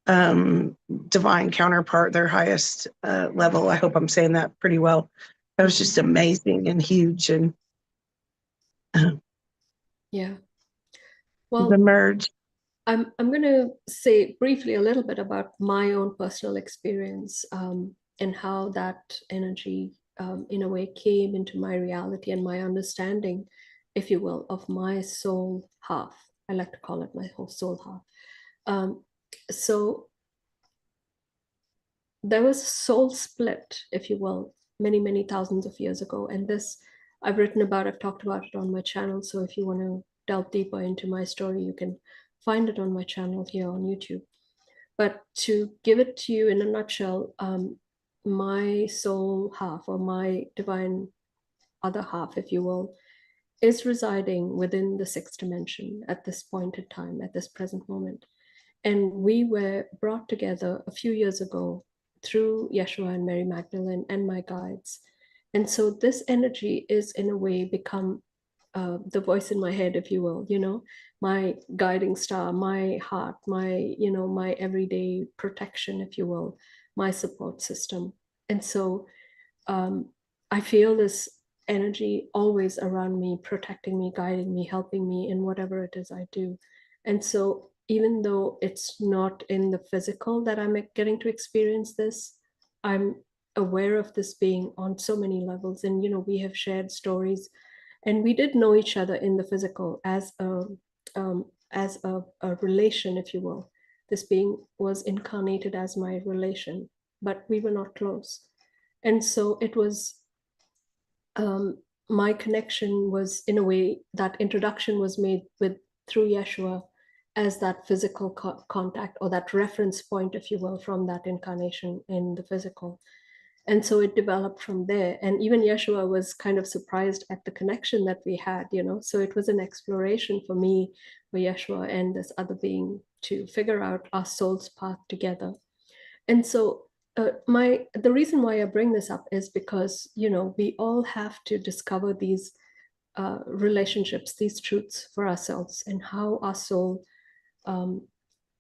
divine counterpart, their highest level. I hope I'm saying that pretty well. That was just amazing and huge, and Yeah. the Well, merge. I'm going to say briefly a little bit about my own personal experience and how that energy, in a way, came into my reality and my understanding, if you will, of my soul half. I like to call it my whole soul half. So there was a soul split, if you will, many, many thousands of years ago. And this I've written about, I've talked about it on my channel. So if you want to delve deeper into my story, you can find it on my channel here on YouTube. But to give it to you in a nutshell, my soul half, or my divine other half, if you will, is residing within the sixth dimension at this point in time, at this present moment. And we were brought together a few years ago through Yeshua and Mary Magdalene and my guides. And so this energy is, in a way, become the voice in my head, if you will, my guiding star, my heart, my everyday protection, if you will, my support system. And so um, I feel this energy always around me, protecting me, guiding me, helping me in whatever it is I do. And so even though it's not in the physical that I'm getting to experience this, I'm aware of this being on so many levels. And we have shared stories, and we did know each other in the physical as a relation, if you will. This being was incarnated as my relation, but we were not close. And so it was, um, my connection was, in a way, that introduction was made with through Yeshua as that physical contact, or that reference point, if you will, from that incarnation in the physical. And so it developed from there. And even Yeshua was kind of surprised at the connection that we had, so it was an exploration for me, for Yeshua and this other being, to figure out our soul's path together. And so the reason why I bring this up is because we all have to discover these relationships, these truths for ourselves, and how our soul um,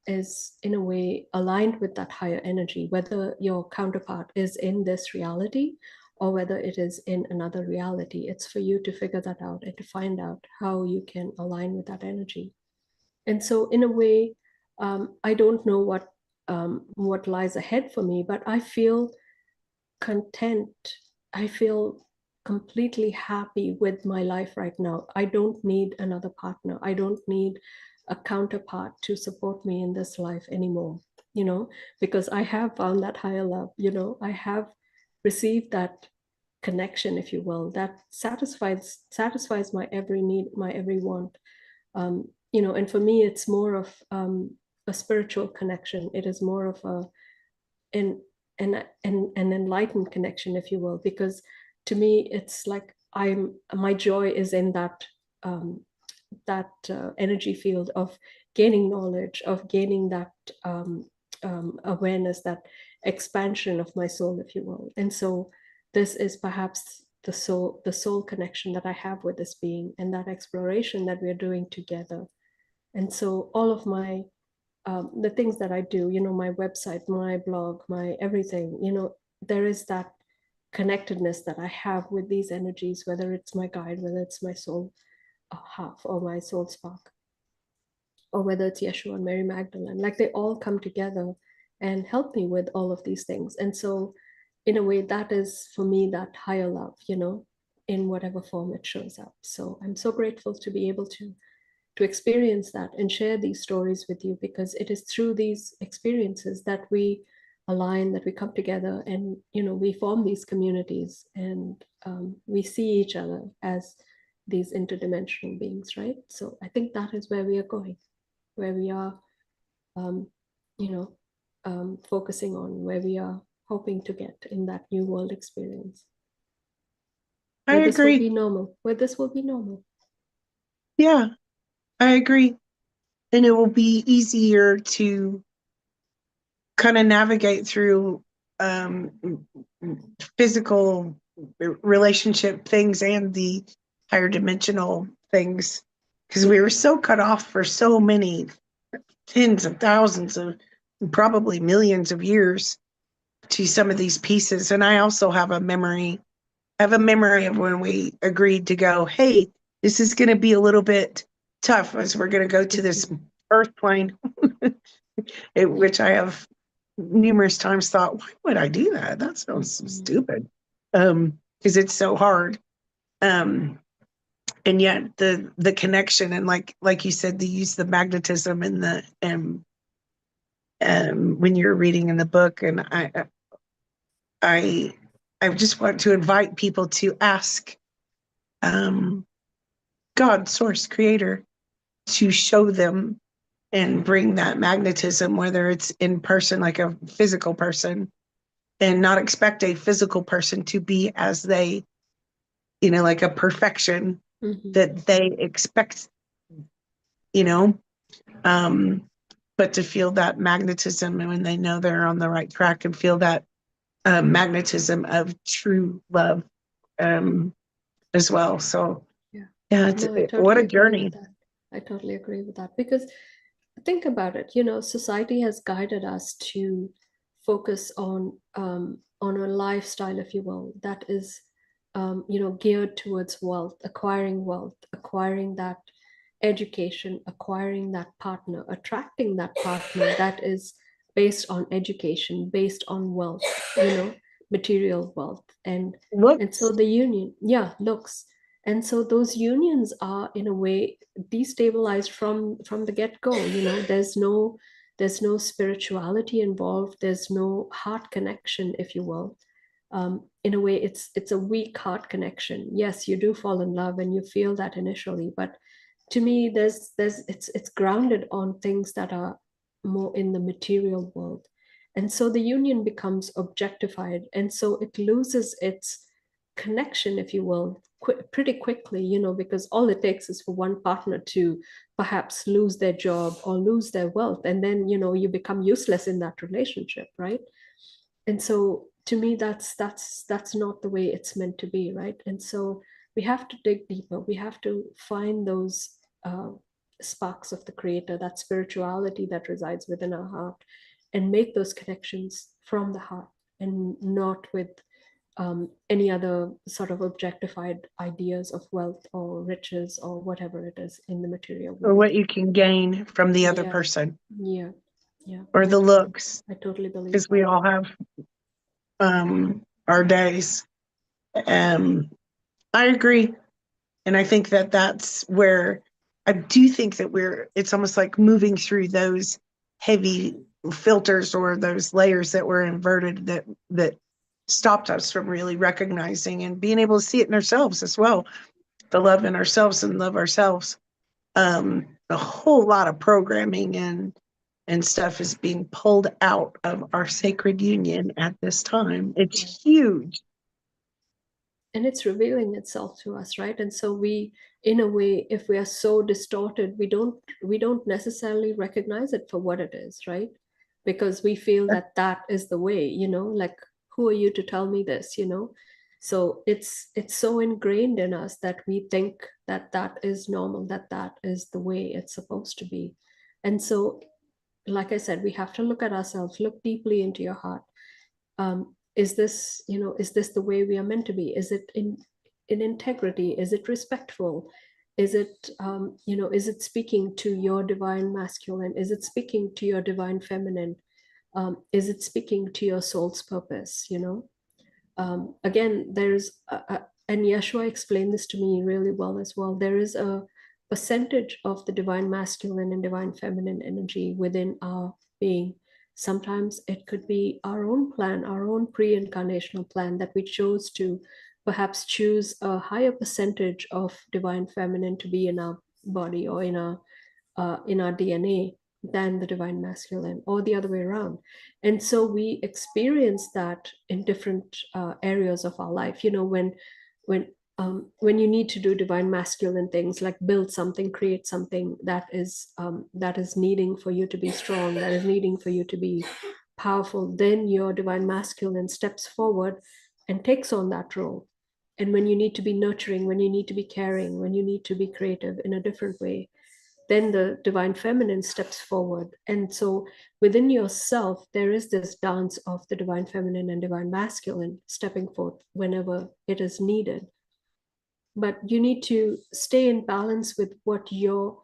is in a way aligned with that higher energy, whether your counterpart is in this reality or whether it is in another reality. It's for you to figure that out and to find out how you can align with that energy. And so in a way, I don't know what lies ahead for me, but I feel content. I feel completely happy with my life right now. I don't need another partner. I don't need a counterpart to support me in this life anymore, because I have found that higher love, I have received that connection, if you will, that satisfies my every need, my every want. And for me, it's more of a spiritual connection. It is more of an an enlightened connection, if you will, because to me, it's like my joy is in that energy field of gaining knowledge, of gaining that awareness, that expansion of my soul, if you will. And so this is perhaps the soul connection that I have with this being, and that exploration that we're doing together. And so all of the things that I do, my website, my blog, my everything, there is that connectedness that I have with these energies, whether it's my guide, whether it's my soul half or my soul spark, or whether it's Yeshua and Mary Magdalene. Like, they all come together and help me with all of these things. And so in a way, that is for me that higher love, in whatever form it shows up. So I'm so grateful to be able to experience that and share these stories with you, because it is through these experiences that we align, that we come together, and we form these communities, and we see each other as these interdimensional beings, right? So I think that is where we are going, where we are um, focusing on, where we are hoping to get in that new world experience, I where this will agree. be normal, where this will be normal. Yeah, I agree. And it will be easier to kind of navigate through physical relationship things and the higher dimensional things, because we were so cut off for so many tens of thousands of, probably millions of years, to some of these pieces. And I also have a memory of when we agreed to go, hey, this is going to be a little bit tough as we're going to go to this earth plane, which I have numerous times thought, why would I do that? That sounds so stupid. Because it's so hard. And yet the connection, and like you said, they use the magnetism in the when you're reading in the book. And I just want to invite people to ask God, source, creator, to show them and bring that magnetism, whether it's in person, like a physical person, and not expect a physical person to be as they, like a perfection that they expect, you know, but to feel that magnetism, and when they know they're on the right track, and feel that magnetism of true love as well. So yeah, No, I what totally a agree with journey. that. I totally agree with that, because think about it, society has guided us to focus on a lifestyle, if you will, that is geared towards wealth, acquiring that education, acquiring that partner, attracting that partner that is based on education, based on wealth, material wealth. And so Looks. the union, yeah, looks. And so those unions are in a way destabilized from the get-go. There's no spirituality involved, there's no heart connection, if you will. In a way, it's a weak heart connection. Yes, you do fall in love and you feel that initially, but to me, it's grounded on things that are more in the material world. And so the union becomes objectified, and so it loses its connection, if you will, pretty quickly, because all it takes is for one partner to perhaps lose their job or lose their wealth, and then you become useless in that relationship, right? And so to me, that's not the way it's meant to be, right? And so we have to dig deeper, we have to find those sparks of the creator, that spirituality that resides within our heart, and make those connections from the heart and not with any other sort of objectified ideas of wealth or riches or whatever it is in the material Or world. what you can gain from the other Yeah, person, yeah, yeah. or the looks, I totally believe because we that. all have our days. I agree. And I think that that's where I do think that it's almost like moving through those heavy filters or those layers that were inverted that stopped us from really recognizing and being able to see it in ourselves as well. The love in ourselves and love ourselves. A whole lot of programming and stuff is being pulled out of our sacred union at this time. Yeah. It's huge. And it's revealing itself to us, right? And so we, in a way, if we are so distorted, we don't necessarily recognize it for what it is, right? Because we feel that that is the way, like, who are you to tell me this, so it's so ingrained in us that we think that that is normal, that that is the way it's supposed to be. And so, like I said, we have to look at ourselves, look deeply into your heart. Is this the way we are meant to be? Is it in integrity? Is it respectful? Is it is it speaking to your divine masculine? Is it speaking to your divine feminine? Is it speaking to your soul's purpose? Again, and Yeshua explained this to me really well as well. There is a percentage of the divine masculine and divine feminine energy within our being. Sometimes it could be our own plan, our own pre-incarnational plan, that we chose to perhaps choose a higher percentage of divine feminine to be in our body or in our DNA than the divine masculine, or the other way around. And so we experience that in different areas of our life. When you need to do divine masculine things, like build something, create something that is needing for you to be strong, that is needing for you to be powerful, then your divine masculine steps forward and takes on that role. And when you need to be nurturing, when you need to be caring, when you need to be creative in a different way, then the divine feminine steps forward. And so within yourself, there is this dance of the divine feminine and divine masculine stepping forth whenever it is needed. But you need to stay in balance with what your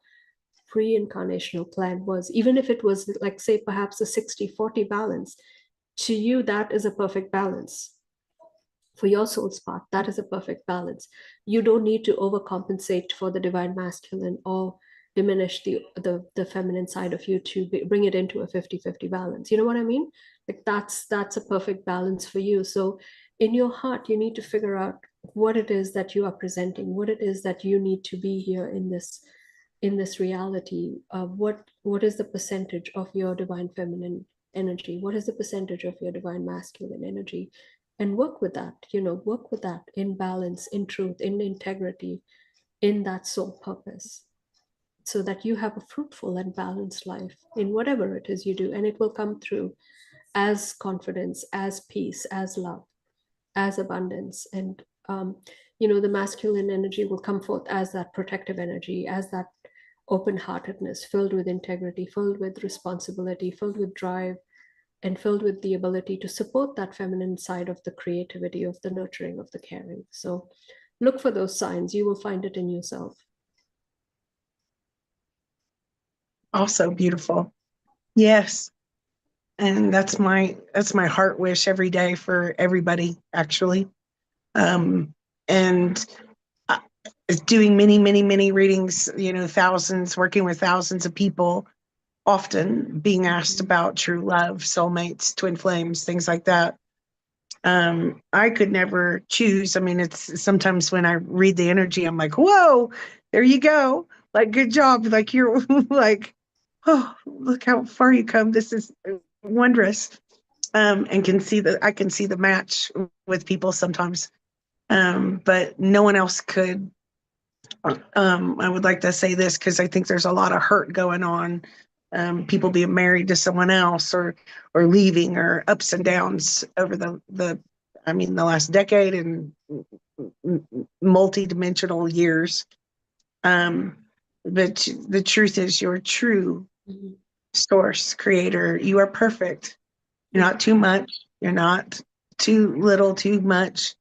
pre-incarnational plan was. Even if it was, like, say, perhaps a 60-40 balance, to you, that is a perfect balance. For your soul's part, that is a perfect balance. You don't need to overcompensate for the divine masculine or diminish the feminine side of you to bring it into a 50-50 balance. You know what I mean? Like, that's a perfect balance for you. So in your heart, you need to figure out what it is that you are presenting, what it is that you need to be here in this reality. What is the percentage of your divine feminine energy? What is the percentage of your divine masculine energy? And work with that, work with that in balance, in truth, in integrity, in that soul purpose, so that you have a fruitful and balanced life in whatever it is you do. And it will come through as confidence, as peace, as love, as abundance. And the masculine energy will come forth as that protective energy, as that open-heartedness, filled with integrity, filled with responsibility, filled with drive, and filled with the ability to support that feminine side of the creativity, of the nurturing, of the caring. So look for those signs. You will find it in yourself. Also beautiful. Yes. And that's my heart wish every day for everybody, actually. And doing many, many, many readings, thousands, working with thousands of people, often being asked about true love, soulmates, twin flames, things like that. I could never choose. I mean, it's sometimes when I read the energy, I'm like, whoa, there you go. Like, good job. Like, you're like, oh, look how far you come. This is wondrous. And I can see the match with people sometimes. But no one else could. I would like to say this because I think there's a lot of hurt going on. People being married to someone else, or leaving, or ups and downs over the last decade and multi-dimensional years. but the truth is your true Mhm. source, creator. You are perfect. You're Yeah. not too much. You're not too little, too much.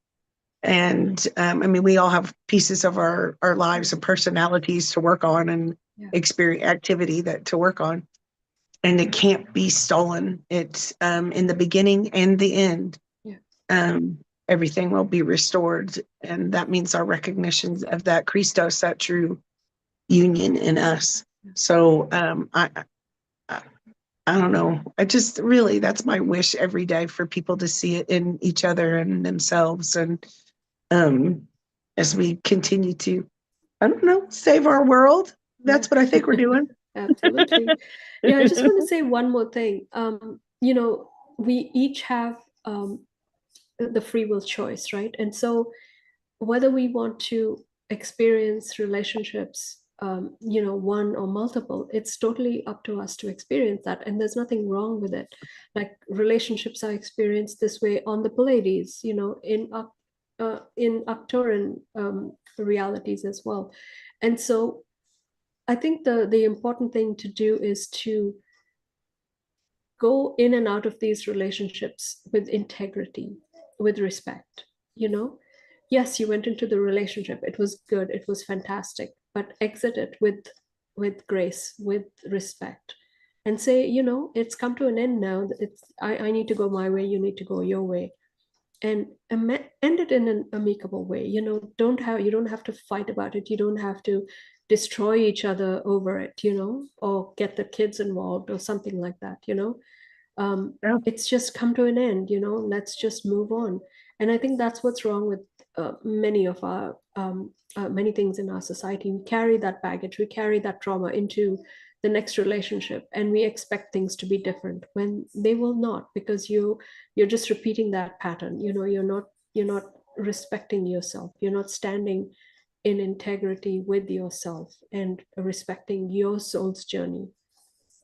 And I mean, we all have pieces of our lives and personalities to work on and Yeah. experience activity that to work on. And it can't be stolen. It's in the beginning and the end. Yeah. Um, everything will be restored. And that means our recognition of that Christos, that true union in us. Yeah. So I I don't know. I just really, that's my wish every day, for people to see it in each other and themselves. And um, as we continue to, I don't know, save our world. Yeah. That's what I think we're doing. Absolutely. Yeah, I just want to say one more thing. We each have the free will choice, right? And so whether we want to experience relationships, one or multiple, it's totally up to us to experience that. And there's nothing wrong with it. Like relationships are experienced this way on the Pleiades, in Arcturian realities as well. And so I think the important thing to do is to go in and out of these relationships with integrity, with respect, you know? Yes, you went into the relationship. It was good. It was fantastic, but exit it with grace, with respect. And say, it's come to an end now. I need to go my way, you need to go your way. And end it in an amicable way. You don't have to fight about it. You don't have to destroy each other over it, or get the kids involved or something like that. Yeah. It's just come to an end. Let's just move on. And I think that's what's wrong with many of our many things in our society. We carry that baggage, we carry that trauma into the next relationship, and we expect things to be different when they will not, because you're just repeating that pattern. You're not respecting yourself. You're not standing in integrity with yourself and respecting your soul's journey.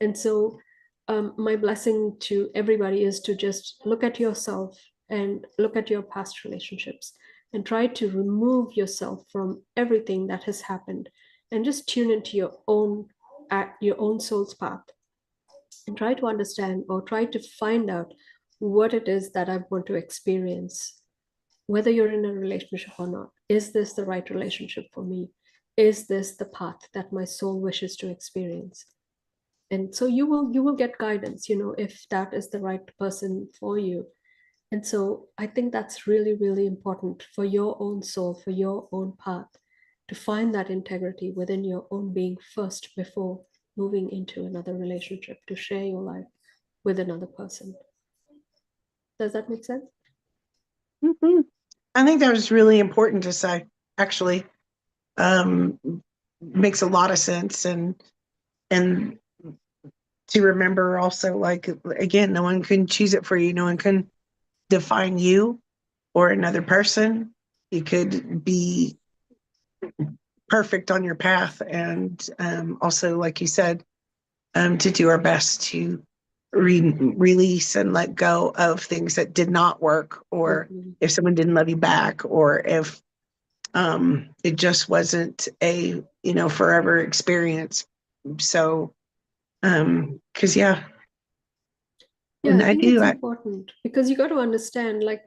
And so, my blessing to everybody is to just look at yourself and look at your past relationships and try to remove yourself from everything that has happened, and just tune into your own soul's path, and try to understand or try to find out what it is that I want to experience, whether you're in a relationship or not. Is this the right relationship for me? Is this the path that my soul wishes to experience? And so you will get guidance, if that is the right person for you. And so I think that's really, really important for your own soul, for your own path, to find that integrity within your own being first, before moving into another relationship to share your life with another person. Does that make sense? Mhm. I think that was really important to say, actually. Um, Makes a lot of sense. And to remember also, like, again, no one can choose it for you. No one can define you or another person. You could be perfect on your path. And also, like you said, to do our best to release and let go of things that did not work, or Mhm. if someone didn't love you back, or if it just wasn't a forever experience. So because yeah, Yeah, and I I think do. it's important because you got to understand, like,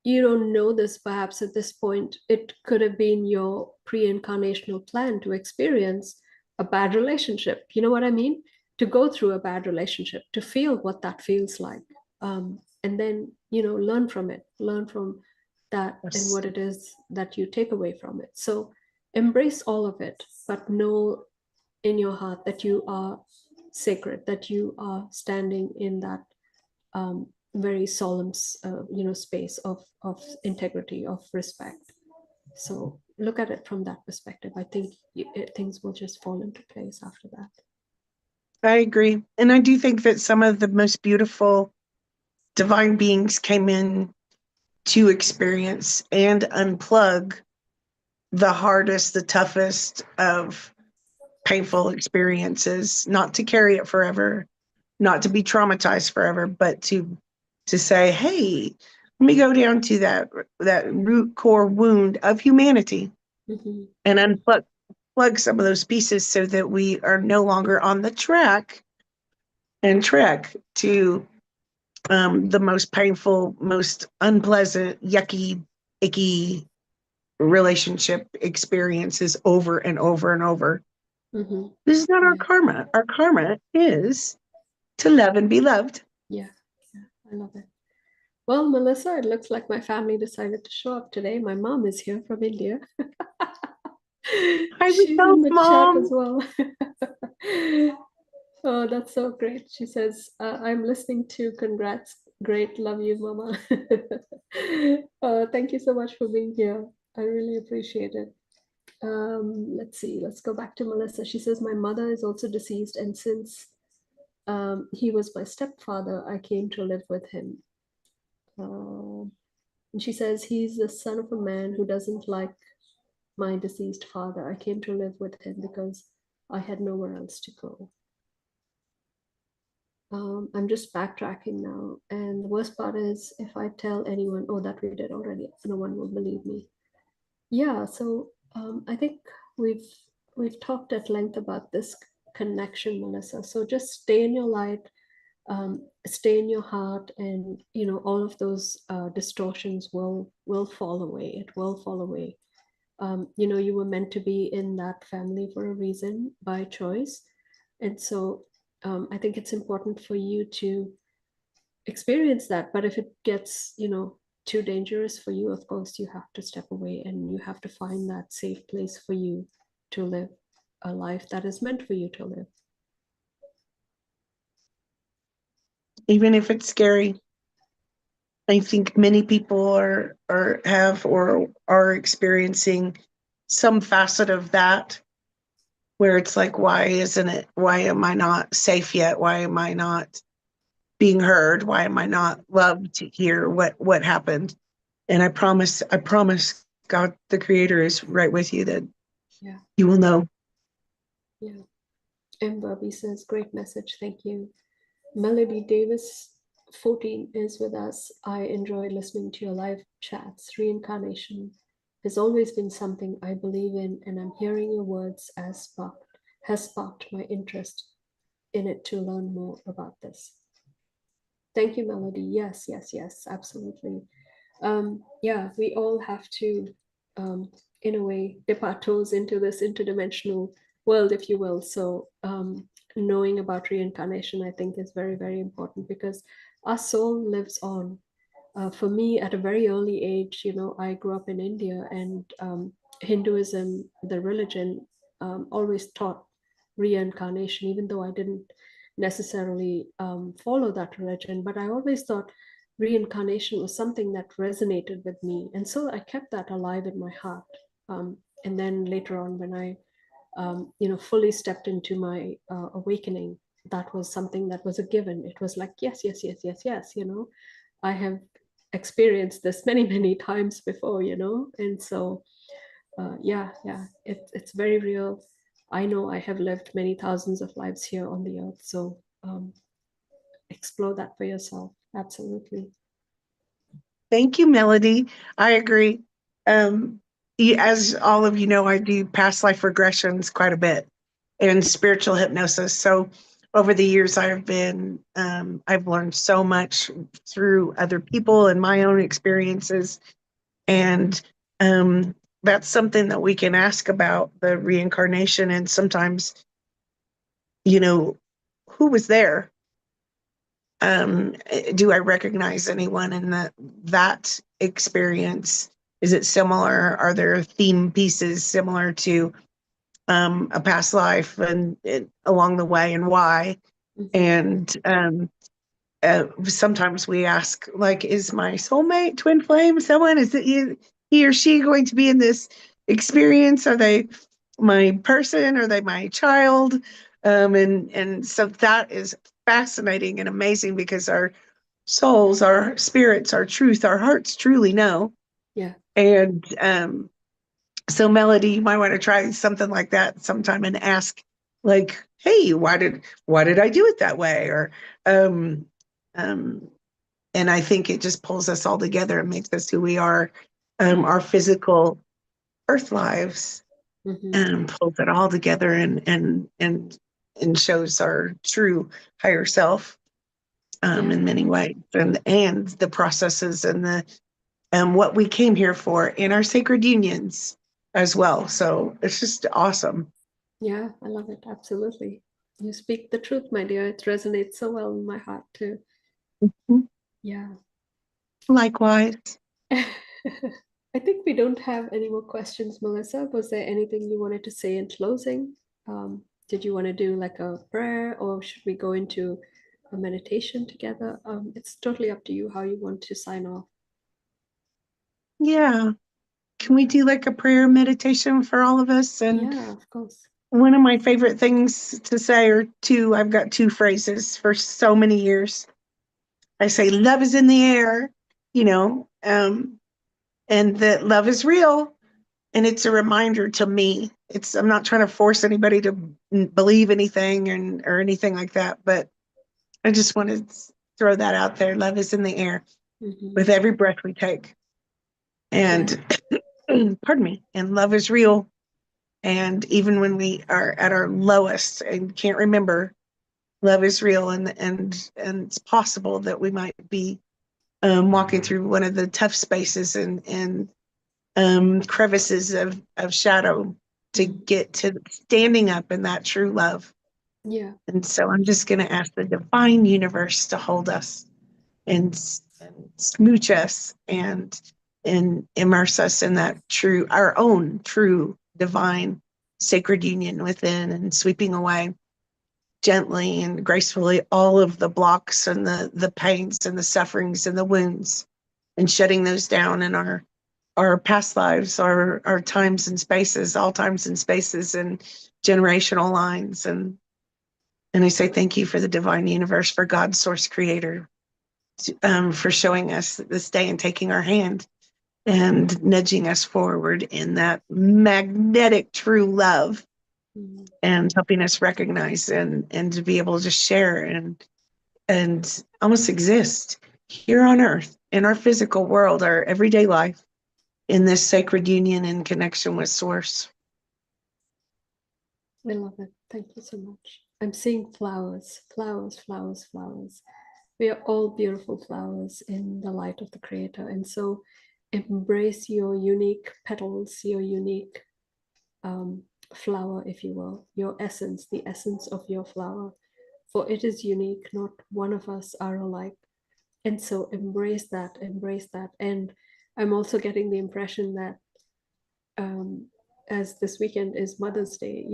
you don't know this perhaps at this point. It could have been your pre-incarnational plan to experience a bad relationship. You know what I mean? To go through a bad relationship, to feel what that feels like. And then, learn from that and Yes. what it is that you take away from it. So embrace all of it, but know in your heart that you are sacred, that you are standing in that very solemn, space of integrity, of respect. So look at it from that perspective. I think things will just fall into place after that. I agree, and I do think that some of the most beautiful divine beings came in to experience and unplug the hardest, the toughest of painful experiences, not to carry it forever, not to be traumatized forever, but to say, hey, let me go down to that root core wound of humanity Mm-hmm. and unplug unplug some of those pieces so that we are no longer on the track and trek to the most painful, most unpleasant, yucky, icky relationship experiences over and over and over. Mm-hmm. This is not our Yeah. karma. Our karma is to love and be loved. Yeah. Yeah. I love it. Well, Melissa, it looks like my family decided to show up today. My mom is here from India. Hi, She's in Michelle's the chat as mom. well. Oh, that's so great. She says, I'm listening to congrats. Great. Love you, Mama. Thank you so much for being here. I really appreciate it. Let's see. Let's go back to Melissa. She says, my mother is also deceased. And since he was my stepfather, I came to live with him. And she says, he's the son of a man who doesn't like my deceased father. I came to live with him because I had nowhere else to go. I'm just backtracking now. And the worst part is if I tell anyone, oh, that we did already, no one will believe me. Yeah, so I think we've we've talked at length about this connection, Melissa. So just stay in your light, stay in your heart, and all of those distortions will fall away. It will fall away. You were meant to be in that family for a reason by choice. And so I think it's important for you to experience that. But if it gets, too dangerous for you, of course, you have to step away and you have to find that safe place for you to live a life that is meant for you to live. Even if it's scary, I think many people are experiencing some facet of that where it's like, why am I not safe yet? Why am I not being heard? Why am I not loved to hear what happened? And I promise God, the creator, is right with you, that Yeah. you will know. Yeah. And Bobby says, great message. Thank you. Melody Davis, 14, is with us. I enjoy listening to your live chats. Reincarnation has always been something I believe in, and I'm hearing your words has sparked my interest in it to learn more about this. Thank you, Melody. Yes, yes, yes, absolutely. Yeah, we all have to, in a way, dip our toes into this interdimensional world, if you will. So, knowing about reincarnation, I think, is very, very important because our soul lives on. For me, at a very early age, I grew up in India, and Hinduism, the religion, always taught reincarnation, even though I didn't necessarily follow that religion. But I always thought reincarnation was something that resonated with me. And so I kept that alive in my heart. And then later on, when I fully stepped into my awakening, that was something that was a given. It was like, yes, yes, yes, yes, yes, I have experienced this many, many times before, and so yeah, it's very real. I know I have lived many thousands of lives here on the earth, so explore that for yourself. Absolutely. Thank you, Melody. I agree. As all of you know, I do past life regressions quite a bit and spiritual hypnosis. So over the years, I've learned so much through other people and my own experiences. And that's something that we can ask about, the reincarnation. And sometimes, who was there? Do I recognize anyone in that experience? Is it similar? Are there theme pieces similar to a past life and along the way, and why? Mm-hmm. And sometimes we ask, like, is my soulmate, twin flame, someone? Is it he or she going to be in this experience? Are they my person? Are they my child? And so that is fascinating and amazing because our souls, our spirits, our truth, our hearts truly know. Yeah. And so, Melody, you might want to try something like that sometime and ask, like, hey, why did I do it that way? Or um, and I think it just pulls us all together and makes us who we are, our physical earth lives. pulls it all together and shows our true higher self in many ways, and the processes and the what we came here for in our sacred unions as well. So it's just awesome. Yeah, I love it. Absolutely. You speak the truth, my dear. It resonates so well in my heart too. Yeah. Likewise. I think we don't have any more questions, Melissa. Was there anything you wanted to say in closing? Did you want to do like a prayer, or should we go into a meditation together? It's totally up to you how you want to sign off. Yeah. Can we do like a prayer meditation for all of us? And Yeah, of course. one of my favorite things to say, or two, I've got two phrases for so many years. I say, love is in the air, and that love is real. And it's a reminder to me. I'm not trying to force anybody to believe anything or anything like that, but I just want to throw that out there. Love is in the air with every breath we take. And pardon me, and love is real. And even when we are at our lowest and can't remember, love is real, and it's possible that we might be walking through one of the tough spaces and crevices of shadow to get to standing up in that true love. Yeah. And so I'm just going to ask the divine universe to hold us and smooch us and immerse us in that true, our own true divine sacred union within, and sweeping away gently and gracefully all of the blocks and the pains and the sufferings and the wounds, and shutting those down in our past lives, our times and spaces, all times and spaces, and generational lines. And I say thank you for the divine universe, for God, source creator, for showing us this day and taking our hand and nudging us forward in that magnetic true love, and helping us recognize and to be able to share and almost exist here on earth in our physical world, our everyday life, in this sacred union and connection with source. I love it. Thank you so much. I'm seeing flowers, flowers, flowers, flowers. We are all beautiful flowers in the light of the Creator. And so embrace your unique petals, your unique flower, if you will, your essence, the essence of your flower. For it is unique, not one of us are alike. And so embrace that, embrace that. And I'm also getting the impression that as this weekend is Mother's Day,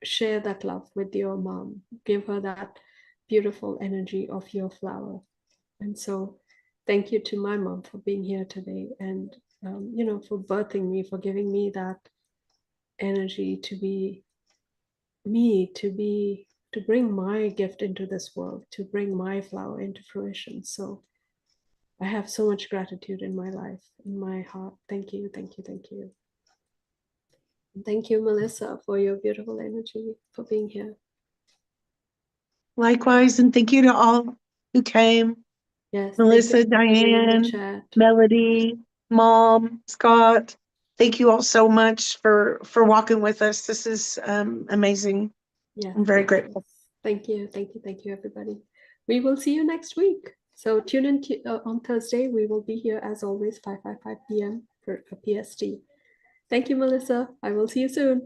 share that love with your mom. Give her that beautiful energy of your flower. And so thank you to my mom for being here today, and for birthing me, for giving me that energy to be me, to bring my gift into this world, to bring my flower into fruition. So I have so much gratitude in my life, in my heart. Thank you, thank you, thank you. Thank you, Melissa, for your beautiful energy, for being here. Likewise, and thank you to all who came. Yes, Melissa, thank you in the Diane, chat. Melody, Mom, Scott. Thank you all so much for walking with us. This is amazing. Yeah, I'm very grateful. thank you, thank you, thank you, everybody. We will see you next week. So tune in on Thursday. We will be here as always, 5:55 p.m. for PST. Thank you, Melissa. I will see you soon.